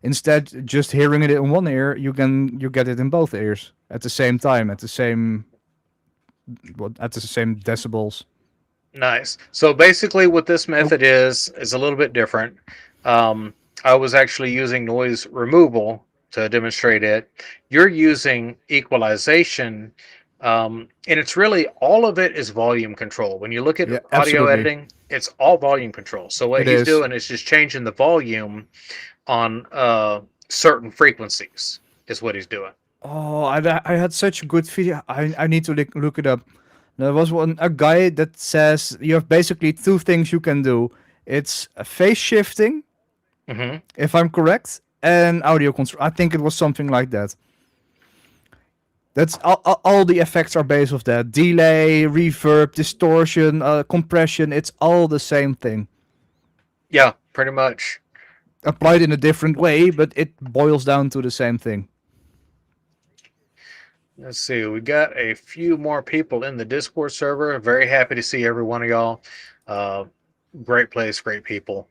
instead just hearing it in one ear, you get it in both ears at the same time, at the same decibels. Nice. So basically, what this method is a little bit different. Um, I was actually using noise removal to demonstrate it. You're using equalization, and it's really all of it is volume control. When you look at Yeah, audio absolutely, editing, it's all volume control. So what it he's is. doing is just changing the volume on certain frequencies. Is what he's doing. Oh, I had such a good video. I need to look it up. There was a guy that says you have basically two things you can do. It's a phase shifting, Hmm. if I'm correct, and audio control. I think it was something like that. That's all the effects are based off that. Delay, reverb, distortion, compression. It's all the same thing. Yeah, pretty much. Applied in a different way, but it boils down to the same thing. Let's see. We got a few more people in the Discord server. Very happy to see every one of y'all. Uh, great place, great people.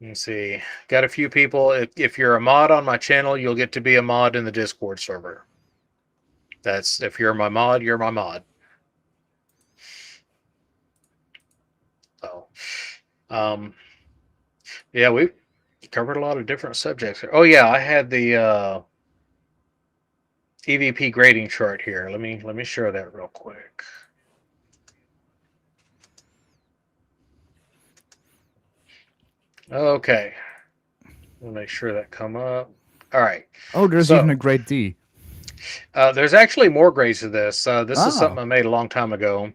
Let's see. Got a few people. If you're a mod on my channel, you'll get to be a mod in the Discord server. That's if you're my mod, you're my mod. So, yeah, we covered a lot of different subjects. Oh yeah, I had the EVP grading chart here. Let me share that real quick. Okay. We'll make sure that come up. All right. Oh, there's even So a grade D. there's actually more grades to this. This is something Oh, I made a long time ago.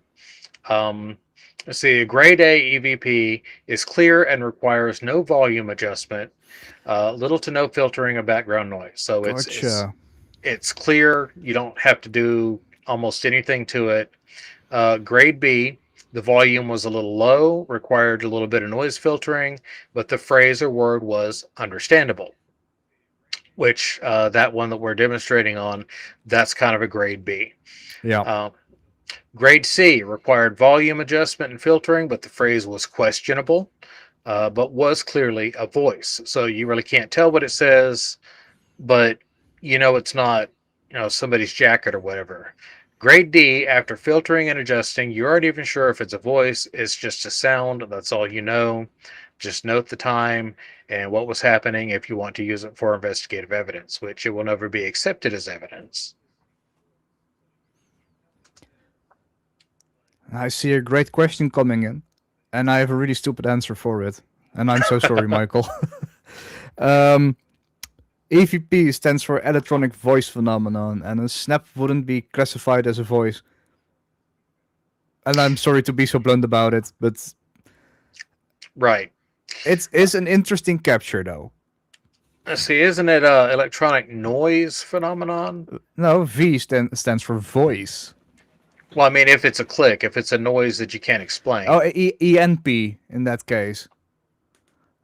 Um, let's see. Grade A EVP is clear and requires no volume adjustment, little to no filtering of background noise. So gotcha. it's clear. You don't have to do almost anything to it. Grade B, the volume was a little low, required a little bit of noise filtering, but the phrase or word was understandable. Which that one that we're demonstrating on, that's kind of a grade B. Yeah. Uh, Grade C required volume adjustment and filtering, but the phrase was questionable, but was clearly a voice. So you really can't tell what it says, but it's not, somebody's jacket or whatever. Grade D, after filtering and adjusting, you aren't even sure if it's a voice, it's just a sound, that's all you know. Just note the time and what was happening if you want to use it for investigative evidence, which it will never be accepted as evidence. I see a great question coming in, and I have a really stupid answer for it. And I'm so sorry, Michael. um, EVP stands for electronic voice phenomenon, and a snap wouldn't be classified as a voice. And I'm sorry to be so blunt about it, but Right. it's an interesting capture, though. Let's see, isn't it electronic noise phenomenon? No, stands for voice. Well, I mean, if it's a click, if it's a noise that you can't explain. Oh, ENP in that case.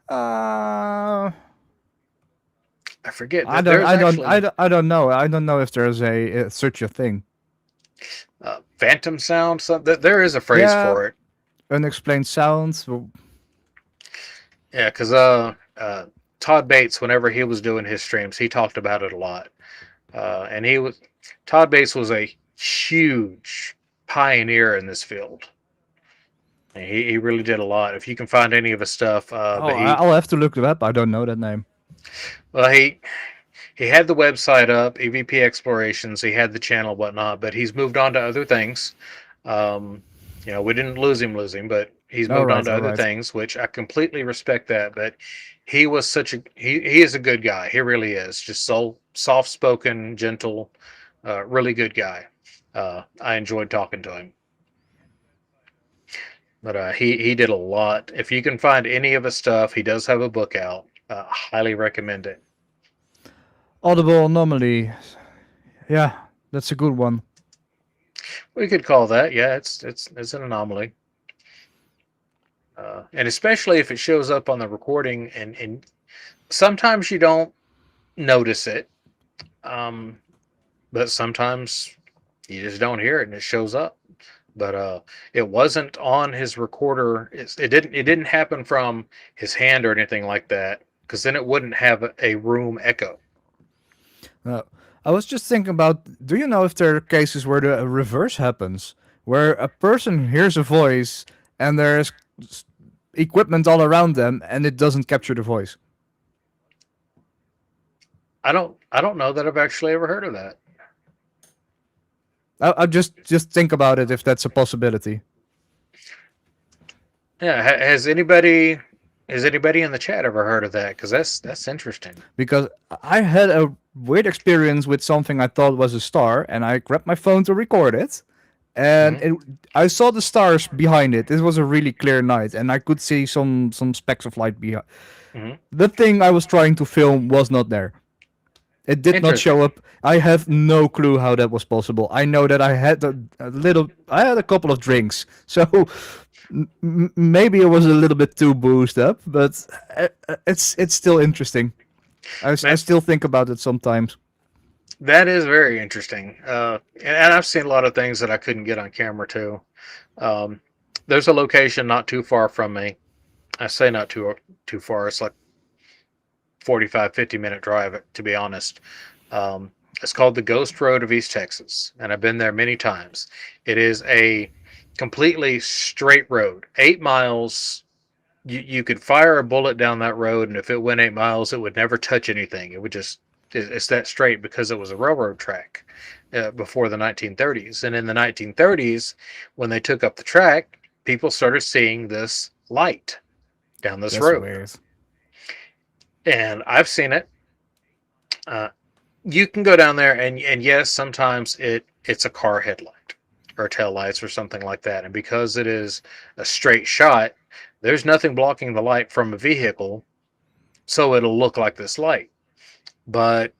Uh, I forget I that don't, there's I don't, actually I don't know. I don't know if there's such a thing. phantom sound. There is a phrase Yeah, for it. unexplained sounds. Yeah, because Todd Bates, whenever he was doing his streams, he talked about it a lot. And Todd Bates was a huge pioneer in this field. And he really did a lot. If you can find any of his stuff, Oh, but I'll have to look it up. I don't know that name. well, he had the website up, EVP Explorations. He had the channel, whatnot, but he's moved on to other things. We didn't lose him, but he's All moved on right, to all other right. things, which I completely respect that. But he was he is a good guy. He really is. Just so soft spoken, gentle, really good guy. I enjoyed talking to him. But he did a lot. If you can find any of his stuff, he does have a book out. Highly recommend it. Audible anomaly. Yeah, that's a good one. We could call that. Yeah, it's an anomaly. And especially if it shows up on the recording, and sometimes you don't notice it, but sometimes you just don't hear it and it shows up. But it wasn't on his recorder. It didn't happen from his hand or anything like that, because then it wouldn't have a room echo. I was just thinking about. Do you know if there are cases where the reverse happens, where a person hears a voice and there's equipment all around them and it doesn't capture the voice? I don't know that I've actually ever heard of that. I just think about it if that's a possibility. Yeah, has anybody in the chat ever heard of that? Because that's interesting. Because I had a weird experience with something I thought was a star, and I grabbed my phone to record it, and I saw the stars behind it. It was a really clear night, and I could see some specks of light behind. Mm-hmm. The thing I was trying to film was not there. It did not show Interesting. up. I have no clue how that was possible. I know that I had I had a couple of drinks, so maybe it was a little bit too boosted up, but it's still interesting. I still think about it sometimes. That is very interesting. And I've seen a lot of things that I couldn't get on camera too. Um, there's a location not too far from me. I say not too far. It's like 45, 50-minute drive, to be honest. It's called the Ghost Road of East Texas, and I've been there many times. It is a completely straight road, 8 miles. You could fire a bullet down that road, and if it went 8 miles, it would never touch anything. It would just, it's that straight because it was a railroad track before the 1930s. And in the 1930s, when they took up the track, people started seeing this light down this That's road. weird. and I've seen it. Uh, you can go down there, and yes, sometimes it's a car headlight or tail lights or something like that, and because it is a straight shot, there's nothing blocking the light from a vehicle, so it'll look like this light. But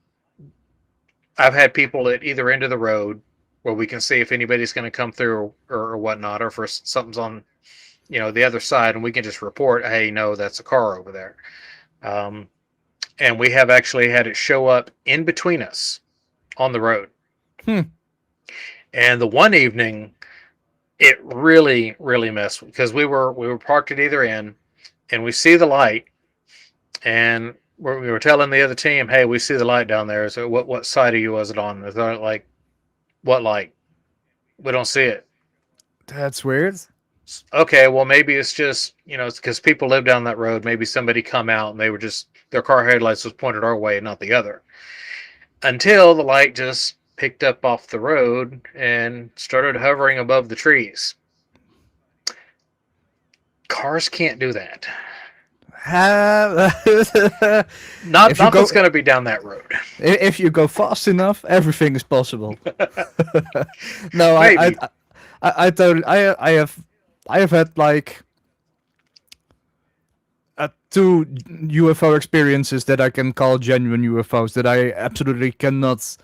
I've had people at either end of the road where we can see if anybody's going to come through or whatnot, or if something's on, the other side, and we can just report, hey, no, that's a car over there. Um, and we have actually had it show up in between us on the road. Hmm. And the one evening, it really, really messed because we were parked at either end, and we see the light, and we were telling the other team, hey, we see the light down there. So what side of you was it on? They're like, what light? We don't see it. That's weird. Okay, well maybe it's just it's because people live down that road. Maybe somebody come out and they were just their car headlights was pointed our way, not the other. Until the light just picked up off the road and started hovering above the trees. Cars can't do that. Not If you nothing's go- going to be down that road. If you go fast enough, everything is possible. No, Maybe. I totally, I have had like two UFO experiences that I can call genuine UFOs that I absolutely cannot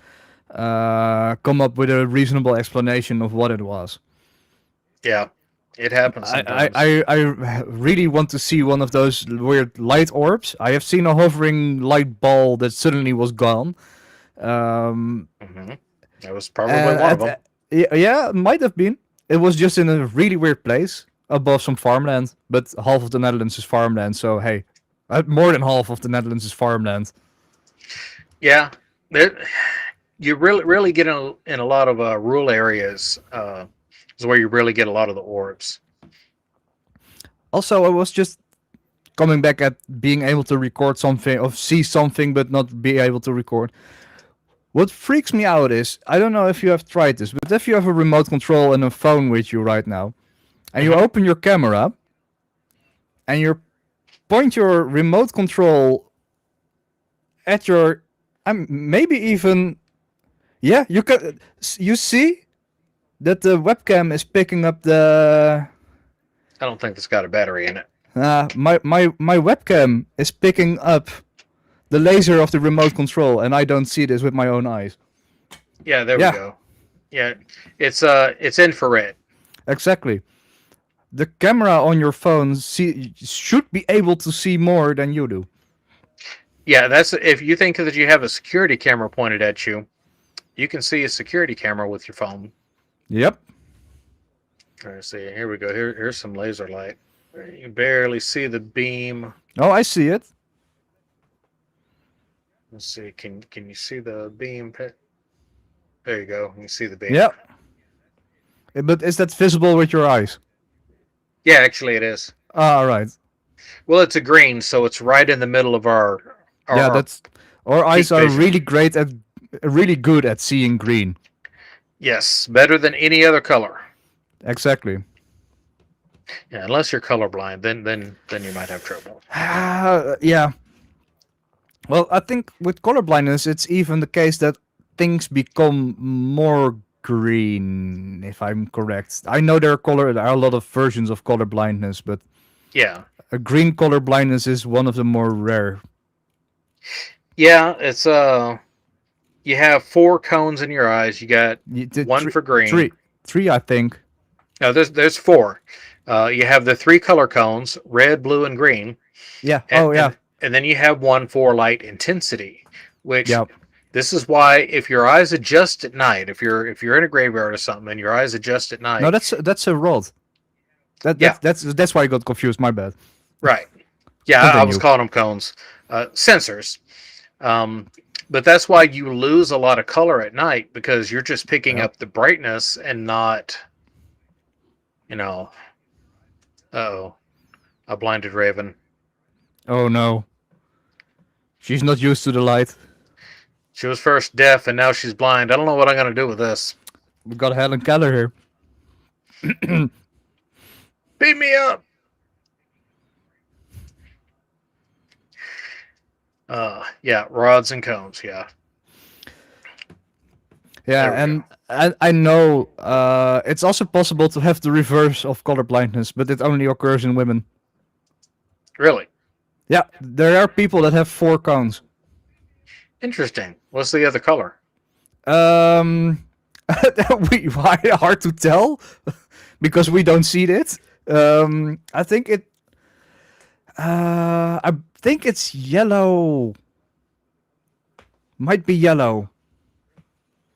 come up with a reasonable explanation of what it was. Yeah, it happens sometimes. I really want to see one of those weird light orbs. I have seen a hovering light ball that suddenly was gone. That was probably one of them. Yeah, it might have been. It was just in a really weird place above some farmland, but half of the Netherlands is farmland, so hey, more than half of the Netherlands is farmland. Yeah, you really get in a lot of rural areas. Is where you really get a lot of the orbs. Also, I was just coming back at being able to record something or see something but not be able to record. What freaks me out is, I don't know if you have tried this, but if you have a remote control and a phone with you right now, and you open your camera, and you point your remote control at your, maybe even, yeah, you see that the webcam is picking up the. I don't think it's got a battery in it. My webcam is picking up the laser of the remote control, and I don't see this with my own eyes. Yeah, there Yeah. we go. Yeah, it's infrared. Exactly. The camera on your phone should be able to see more than you do. Yeah, that's if you think that you have a security camera pointed at you, you can see a security camera with your phone. Yep. Let's see. Here we go. Here's some laser light. You can barely see the beam. Oh, I see it. Let's see. Can you see the beam? There you go. You can see the beam. Yep. But is that visible with your eyes? Yeah, actually it is. Ah, all right. Well, it's a green, so it's right in the middle of our Yeah, that's. Our eyes are vision. really good at seeing green. Yes, better than any other color. Exactly. Yeah, unless you're colorblind, then you might have trouble. Yeah. Well, I think with color blindness, it's even the case that things become more green, if I'm correct. I know there are a lot of versions of color blindness, but Yeah. a green color blindness is one of the more rare. Yeah, it's you have 4 cones in your eyes. You got one for green. Three, I think. No, there's 4. You have the 3 color cones, red, blue, and green. Yeah. And, and then you have one for light intensity, which Yep. this is why if your eyes adjust at night, if you're in a graveyard or something and your eyes adjust at night. No, that's a rod. That's why I got confused. My bad. Right. Yeah, I was Continue. calling them cones. Sensors. But that's why you lose a lot of color at night because you're just picking up the brightness and not, uh-oh, a blinded raven. Oh no. She's not used to the light. She was first deaf and now she's blind. I don't know what I'm going to do with this. We got Helen Keller here. Beat me up. Yeah, rods and cones. Yeah, Yeah, there we and go. I know it's also possible to have the reverse of color blindness, but it only occurs in women. Really Yeah, there are people that have four cones. interesting. What's the other color? Um, why hard to tell because we don't see it. I think it. I think it's yellow. Might be yellow,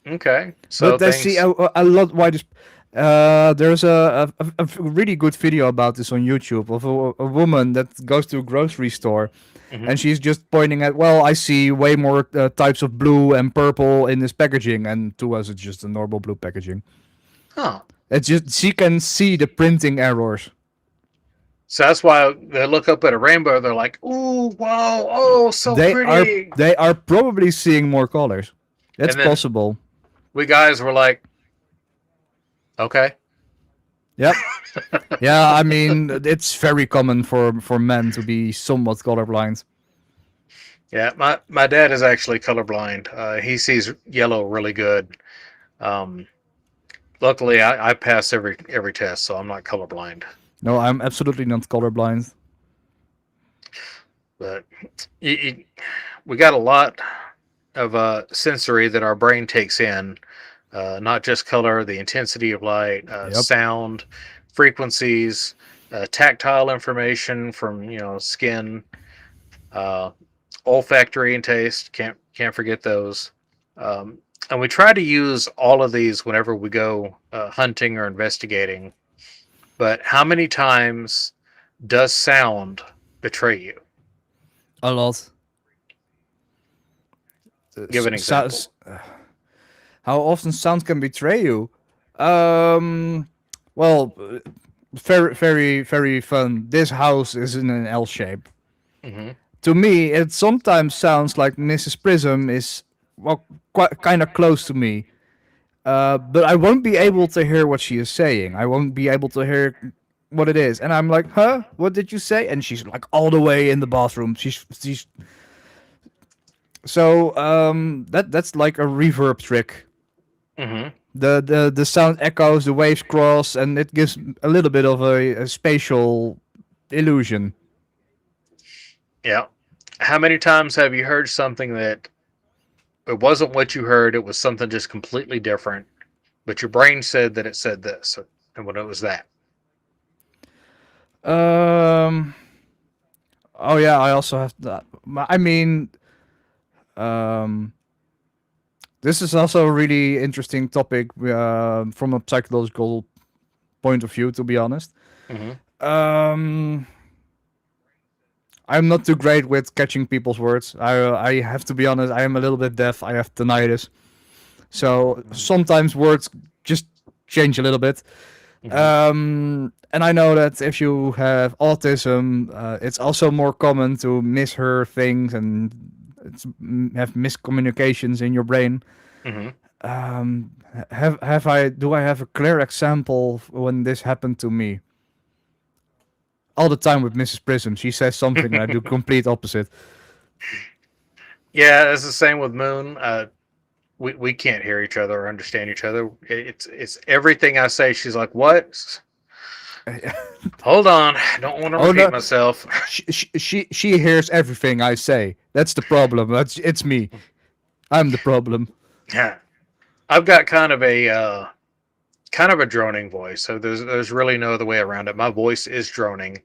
Okay, so but I see things. a lot why this. There's a really good video about this on YouTube of a woman that goes to a grocery store Mhm. and she's just pointing at, well, I see way more types of blue and purple in this packaging, and to us it's just a normal blue packaging. Huh. It's just she can see the printing errors. So that's why they look up at a rainbow. They're like, "Ooh, wow, oh, so They are pretty." they are probably seeing more colors. It's And then possible. we guys were like, "Okay." Yep. Yeah, I mean it's very common for men to be somewhat colorblind. Yeah, my dad is actually colorblind. He sees yellow really good. Um, luckily, I pass every test, so I'm not colorblind. No, I'm absolutely not colorblind. But you, we got a lot of sensory that our brain takes in, not just color, the intensity of light, Yep. sound, frequencies, tactile information from skin, uh, olfactory and taste. Can't forget those. Um, and we try to use all of these whenever we go hunting or investigating. But how many times does sound betray you? A lot. Give an example. How often sound can betray you? Um, well, very, very, very fun. This house is in an L shape. Hmm. To me, it sometimes sounds like Mrs. Prism is, well, quite kind of close to me. But I won't be able to hear what she is saying. I won't be able to hear what it is, and I'm like, "Huh? What did you say?" And she's like all the way in the bathroom. She's so that's like a reverb trick. Hmm. The sound echoes, the waves cross, and it gives a little bit of a spatial illusion. Yeah. How many times have you heard something that it wasn't what you heard? It was something just completely different, but your brain said that it said this, and when it was that. Um. Oh yeah, I also have that. I mean, um, this is also a really interesting topic from a psychological point of view. To be honest, Hmm. um, I'm not too great with catching people's words. I have to be honest. I am a little bit deaf. I have tinnitus, so sometimes words just change a little bit. Hmm. And I know that if you have autism, it's also more common to mishear things and have miscommunications in your brain. Hmm. Have I do I have a clear example when this happened to me? All the time with Mrs. Prism, she says something and I do complete opposite. Yeah, it's the same with Moon. We can't hear each other or understand each other. It's everything I say. She's like, "What? Hold on, I don't want to Oh repeat no, myself." she hears everything I say. That's the problem. It's me. I'm the problem. Yeah, I've got kind of a droning voice, so there's really no other way around it. My voice is droning.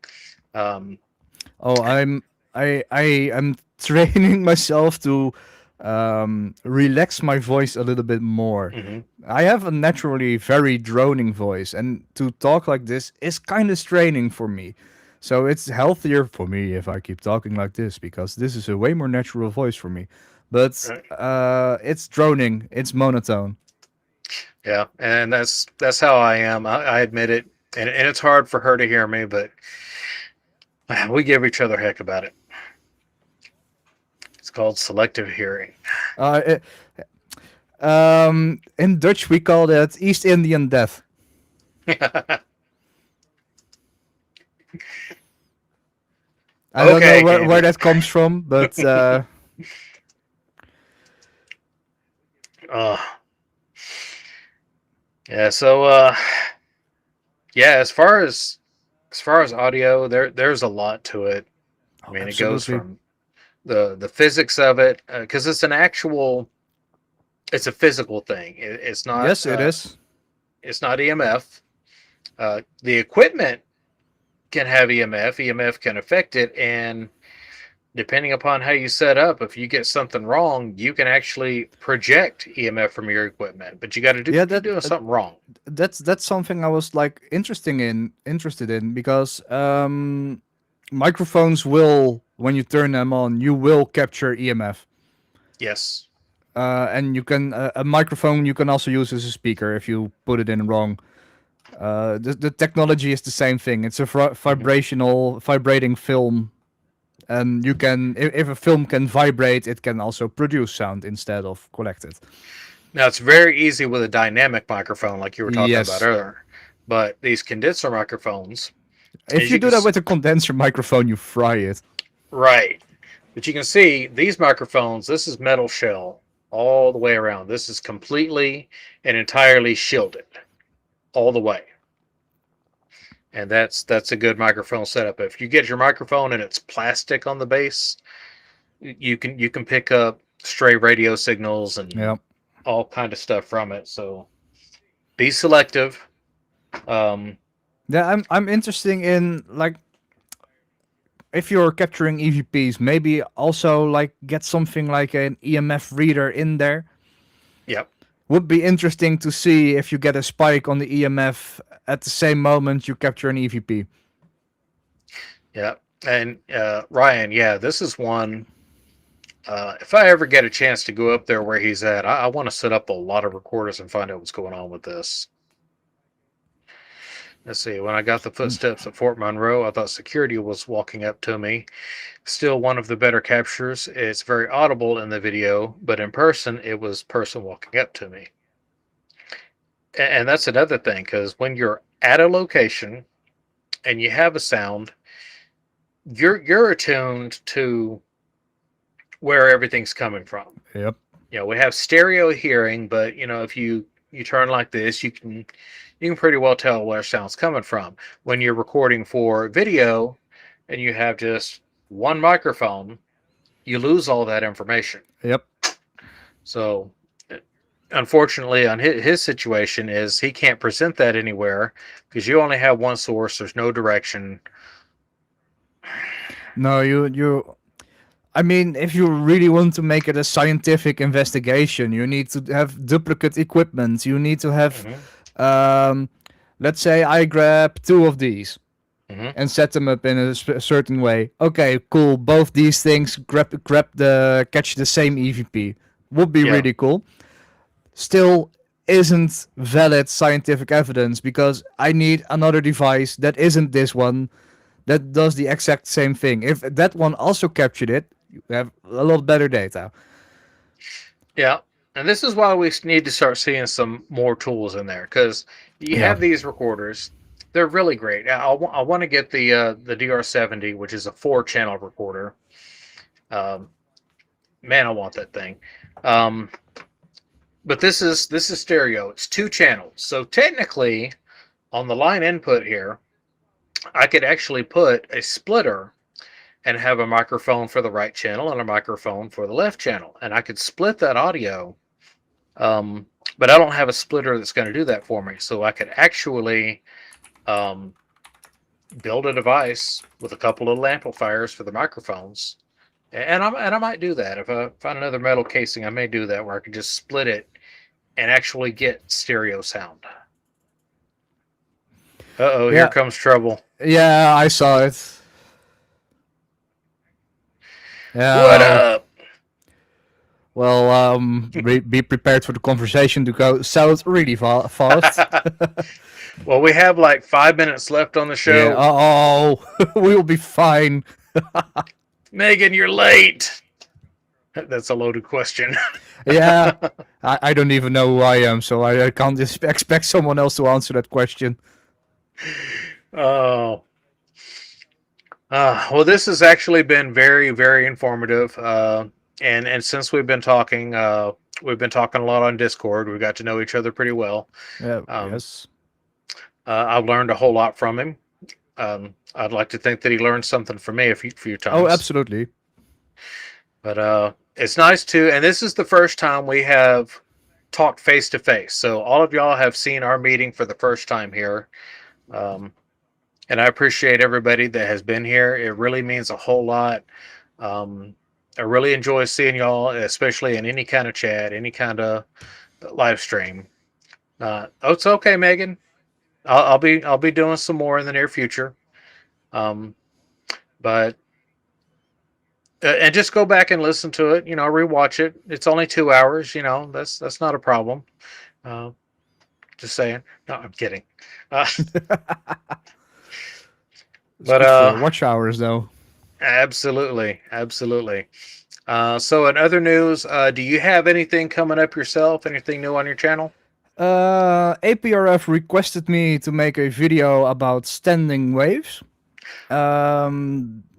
Um, Oh, I am training myself to relax my voice a little bit more. mhm. I have a naturally very droning voice, and to talk like this is kind of straining for me. So it's healthier for me if I keep talking like this because this is a way more natural voice for me. But Right. it's droning, it's monotone. Yeah, and that's how I am. I admit it, and it's hard for her to hear me, but we give each other heck about it. It's called selective hearing. Uh, it, in Dutch, we call that East Indian death. I don't know Okay, where gaming. that comes from, but Uh, yeah. So, yeah. As far as audio, there's a lot to it. I Oh, mean, it goes absolutely. from the physics of it, because it's a physical thing. Yes, it is. It's not EMF. The equipment can have EMF. EMF can affect it, and depending upon how you set up, if you get something wrong, you can actually project EMF from your equipment. But you got to do Yeah, you're doing something wrong. that's something I was like interested in because microphones will, when you turn them on, you will capture EMF. Yes. And you can a microphone you can also use as a speaker if you put it in wrong. The technology is the same thing. It's a Mhm. vibrating film, and you can if a film can vibrate, it can also produce sound instead of collect it. Now it's very easy with a dynamic microphone, like you were talking about Yes, earlier. But these condenser microphones, if as you you do can that with a condenser microphone, you fry it. right, but you can see these microphones. This is metal shell all the way around. This is completely and entirely shielded all the way, and that's a good microphone setup. If you get your microphone and it's plastic on the base, you can pick up stray radio signals and Yeah. all kind of stuff from it. So be selective. Um, Yeah, I'm interested in like if you're capturing EVPs, maybe also like get something like an EMF reader in there. yep, Would be interesting to see if you get a spike on the EMF at the same moment you capture an EVP. yep. And Ryan, yeah, this is one. If I ever get a chance to go up there where he's at, I want to set up a lot of recorders and find out what's going on with this. Let's see. When I got the footsteps at Fort Monroe, I thought security was walking up to me. Still one of the better captures. It's very audible in the video, but in person, it was person walking up to me. And that's another thing, because when you're at a location and you have a sound, you're attuned to where everything's coming from. Yep. We have stereo hearing, but if you turn like this, you can pretty well tell where sound's coming from. When you're recording for video and you have just one microphone, you lose all that information. Yep. So unfortunately, on his situation is he can't present that anywhere because you only have one source. There's no direction. No, you. I mean, if you really want to make it a scientific investigation, you need to have duplicate equipment. You need to have, Hmm. um, let's say, I grab two of these Hmm. and set them up in a certain way. Okay, cool. Both these things catch the same EVP. Would be Yeah. really cool. Still isn't valid scientific evidence because I need another device that isn't this one that does the exact same thing. If that one also captured it, you have a lot better data. Yeah. And this is why we need to start seeing some more tools in there because you Yeah. have these recorders. They're really great. I want to get the DR70, which is a 4-channel recorder. Um, man, I want that thing. Um, but this is stereo. It's 2 channels. So technically, on the line input here, I could actually put a splitter and have a microphone for the right channel and a microphone for the left channel, and I could split that audio. Um, but I don't have a splitter that's going to do that for me. So I could actually um, build a device with a couple little amplifiers for the microphones, and I might do that if I find another metal casing. I may do that where I could just split it and actually get stereo sound. Uh-oh, here Yeah. comes trouble. Yeah, I saw it. Yeah. What up? Well, be prepared for the conversation to go south really fast. Well, we have like 5 minutes left on the Yeah. show. Oh, we'll be fine. Megan, you're late. That's a loaded question. Yeah. I don't even know who I am, so I can't expect someone else to answer that question. Oh. Well, this has actually been very, very informative. and since we've been talking a lot on Discord. We got to know each other pretty well. Um, Yes. I've learned a whole lot from him. I'd like to think that he learned something from me a few Oh, times. absolutely. But it's nice to, and this is the first time we have talked face to face. So all of y'all have seen our meeting for the first time here. Um, and I appreciate everybody that has been here. It really means a whole lot. Um, I really enjoy seeing y'all, especially in any kind of chat, any kind of live stream. Oh, it's okay, Megan. I'll be doing some more in the near future. Um, but and just go back and listen to it. You know, rewatch it. It's only 2 hours. You know, that's not a problem. Uh, just saying. No, I'm kidding. Uh, It's but good for watch hours, though. absolutely, absolutely. So in other news, do you have anything coming up yourself? Anything new on your channel? APRF requested me to make a video about standing waves.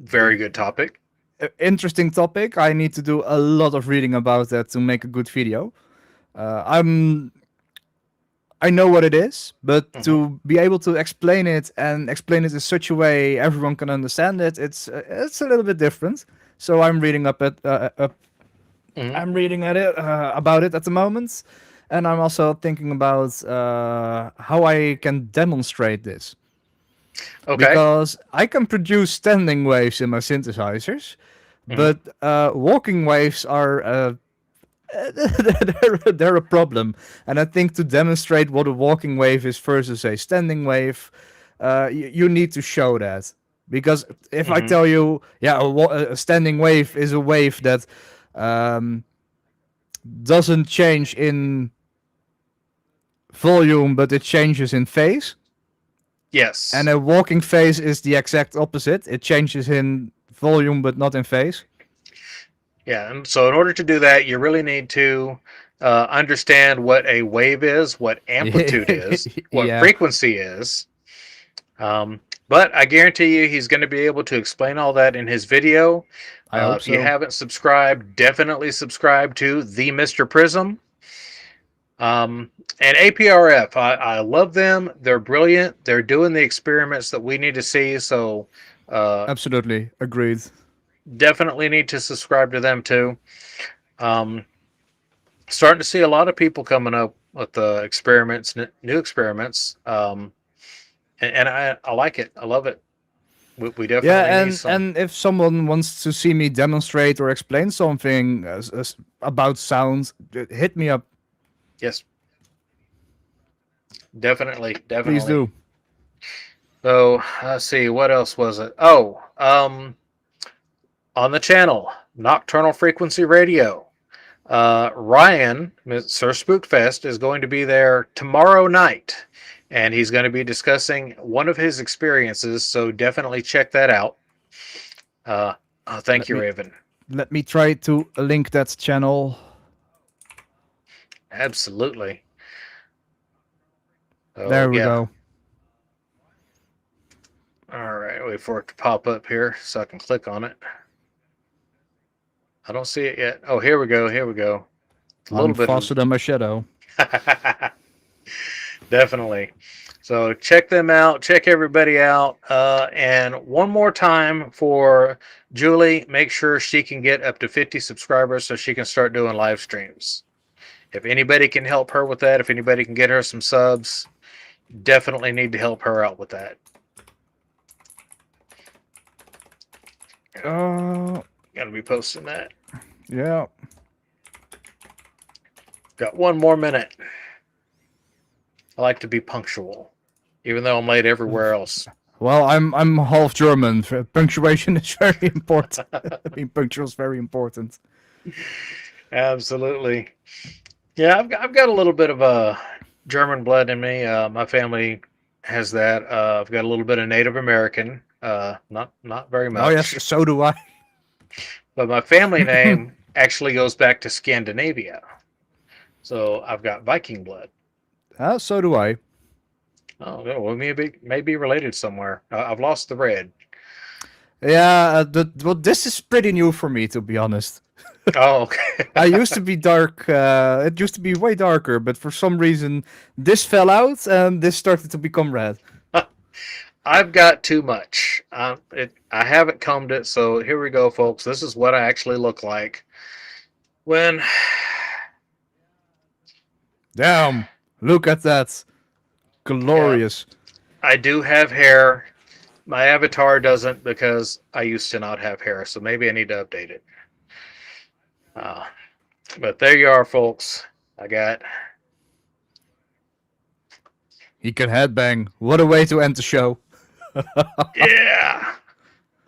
Very good topic. Interesting topic. I need to do a lot of reading about that to make a good video. I'm I know what it is, but Hmm. to be able to explain it and explain it in such a way everyone can understand it, it's a little bit different. So I'm reading Hmm. I'm reading at it about it at the moment, and I'm also thinking about how I can demonstrate this Okay. because I can produce standing waves in my synthesizers, Hmm. but walking waves are they're a problem. And I think to demonstrate what a walking wave is versus a standing wave, you need to show that. Because if I Hmm. tell you, yeah, a standing wave is a wave that um, doesn't change in volume, but it changes in phase. And Yes. a walking phase is the exact opposite. It changes in volume, but not in phase. Yeah. And so in order to do that, you really need to understand what a wave is, what amplitude is, what Yeah, frequency is. But I guarantee you, he's going to be able to explain all that in his video. I hope If you so. haven't subscribed, definitely subscribe to the Mr. Prism. Um, and APRF, I love them. They're brilliant. They're doing the experiments that we need to see. So uh, Absolutely agreed. definitely need to subscribe to them too. Um, Starting to see a lot of people coming up with experiments, new experiments. And I like it. I love it. We definitely Yeah, need and some. if someone wants to see me demonstrate or explain something about sound, hit me up. Yes, definitely, Please definitely. do. So let's see, what else was it? Oh, on the channel, Nocturnal Frequency Radio. Ryan, Sir Spookfest, is going to be there tomorrow night, and he's going to be discussing one of his experiences. So definitely check that out. Uh, oh, thank Let you, me Raven. let me try to link that channel. Absolutely. Oh There we yeah. go. All right. Wait for it to pop up here so I can click on it. I don't see it yet. Oh, here we go. Here we go. It's a I'm little bit of faster than my shadow. definitely. So check them out. Check everybody out. And one more time for Julie, make sure she can get up to 50 subscribers so she can start doing live streams. If anybody can help her with that, if anybody can get her some subs, definitely need to help her out with that. Gotta be posting that. Yeah. Got one more minute. I like to be punctual, even though I'm late everywhere else. Well, I'm half German. Punctuation is very important. Being punctual is very important. Absolutely. Yeah, I've got a little bit of a German blood in me. My family has that. I've got a little bit of Native American. Not very Oh yes, much. so do I. But my family name actually goes back to Scandinavia. So I've got Viking blood. So do I. Oh, well, maybe related somewhere. I've lost the red. Yeah, well, this is pretty new for me, to be honest. Oh, okay. I used to be dark. It used to be way darker, but for some reason, this fell out and this started to become red. I've got too much. I haven't combed it, so here we go, folks. This is what I actually look like when. Damn! Look at that. Glorious. I do have hair. My avatar doesn't because I used to not have hair, so maybe I need to update it. But there you are, folks. I got. He can headbang. What a way to end the show. Yeah!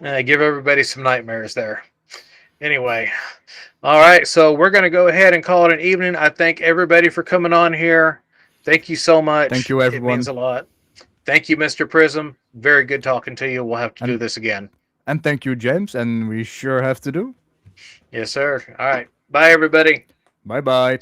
Give everybody some nightmares there. Anyway, all right, so we're going to go ahead and call it an evening. I thank everybody for coming on here. Thank you so much. Thank you, everyone. It means a lot. Thank you, Mr. Prism. Very good talking to you. We'll have to do this again. And thank you, James, and we sure have to do. Yes, sir. All right. Bye, everybody. Bye-bye.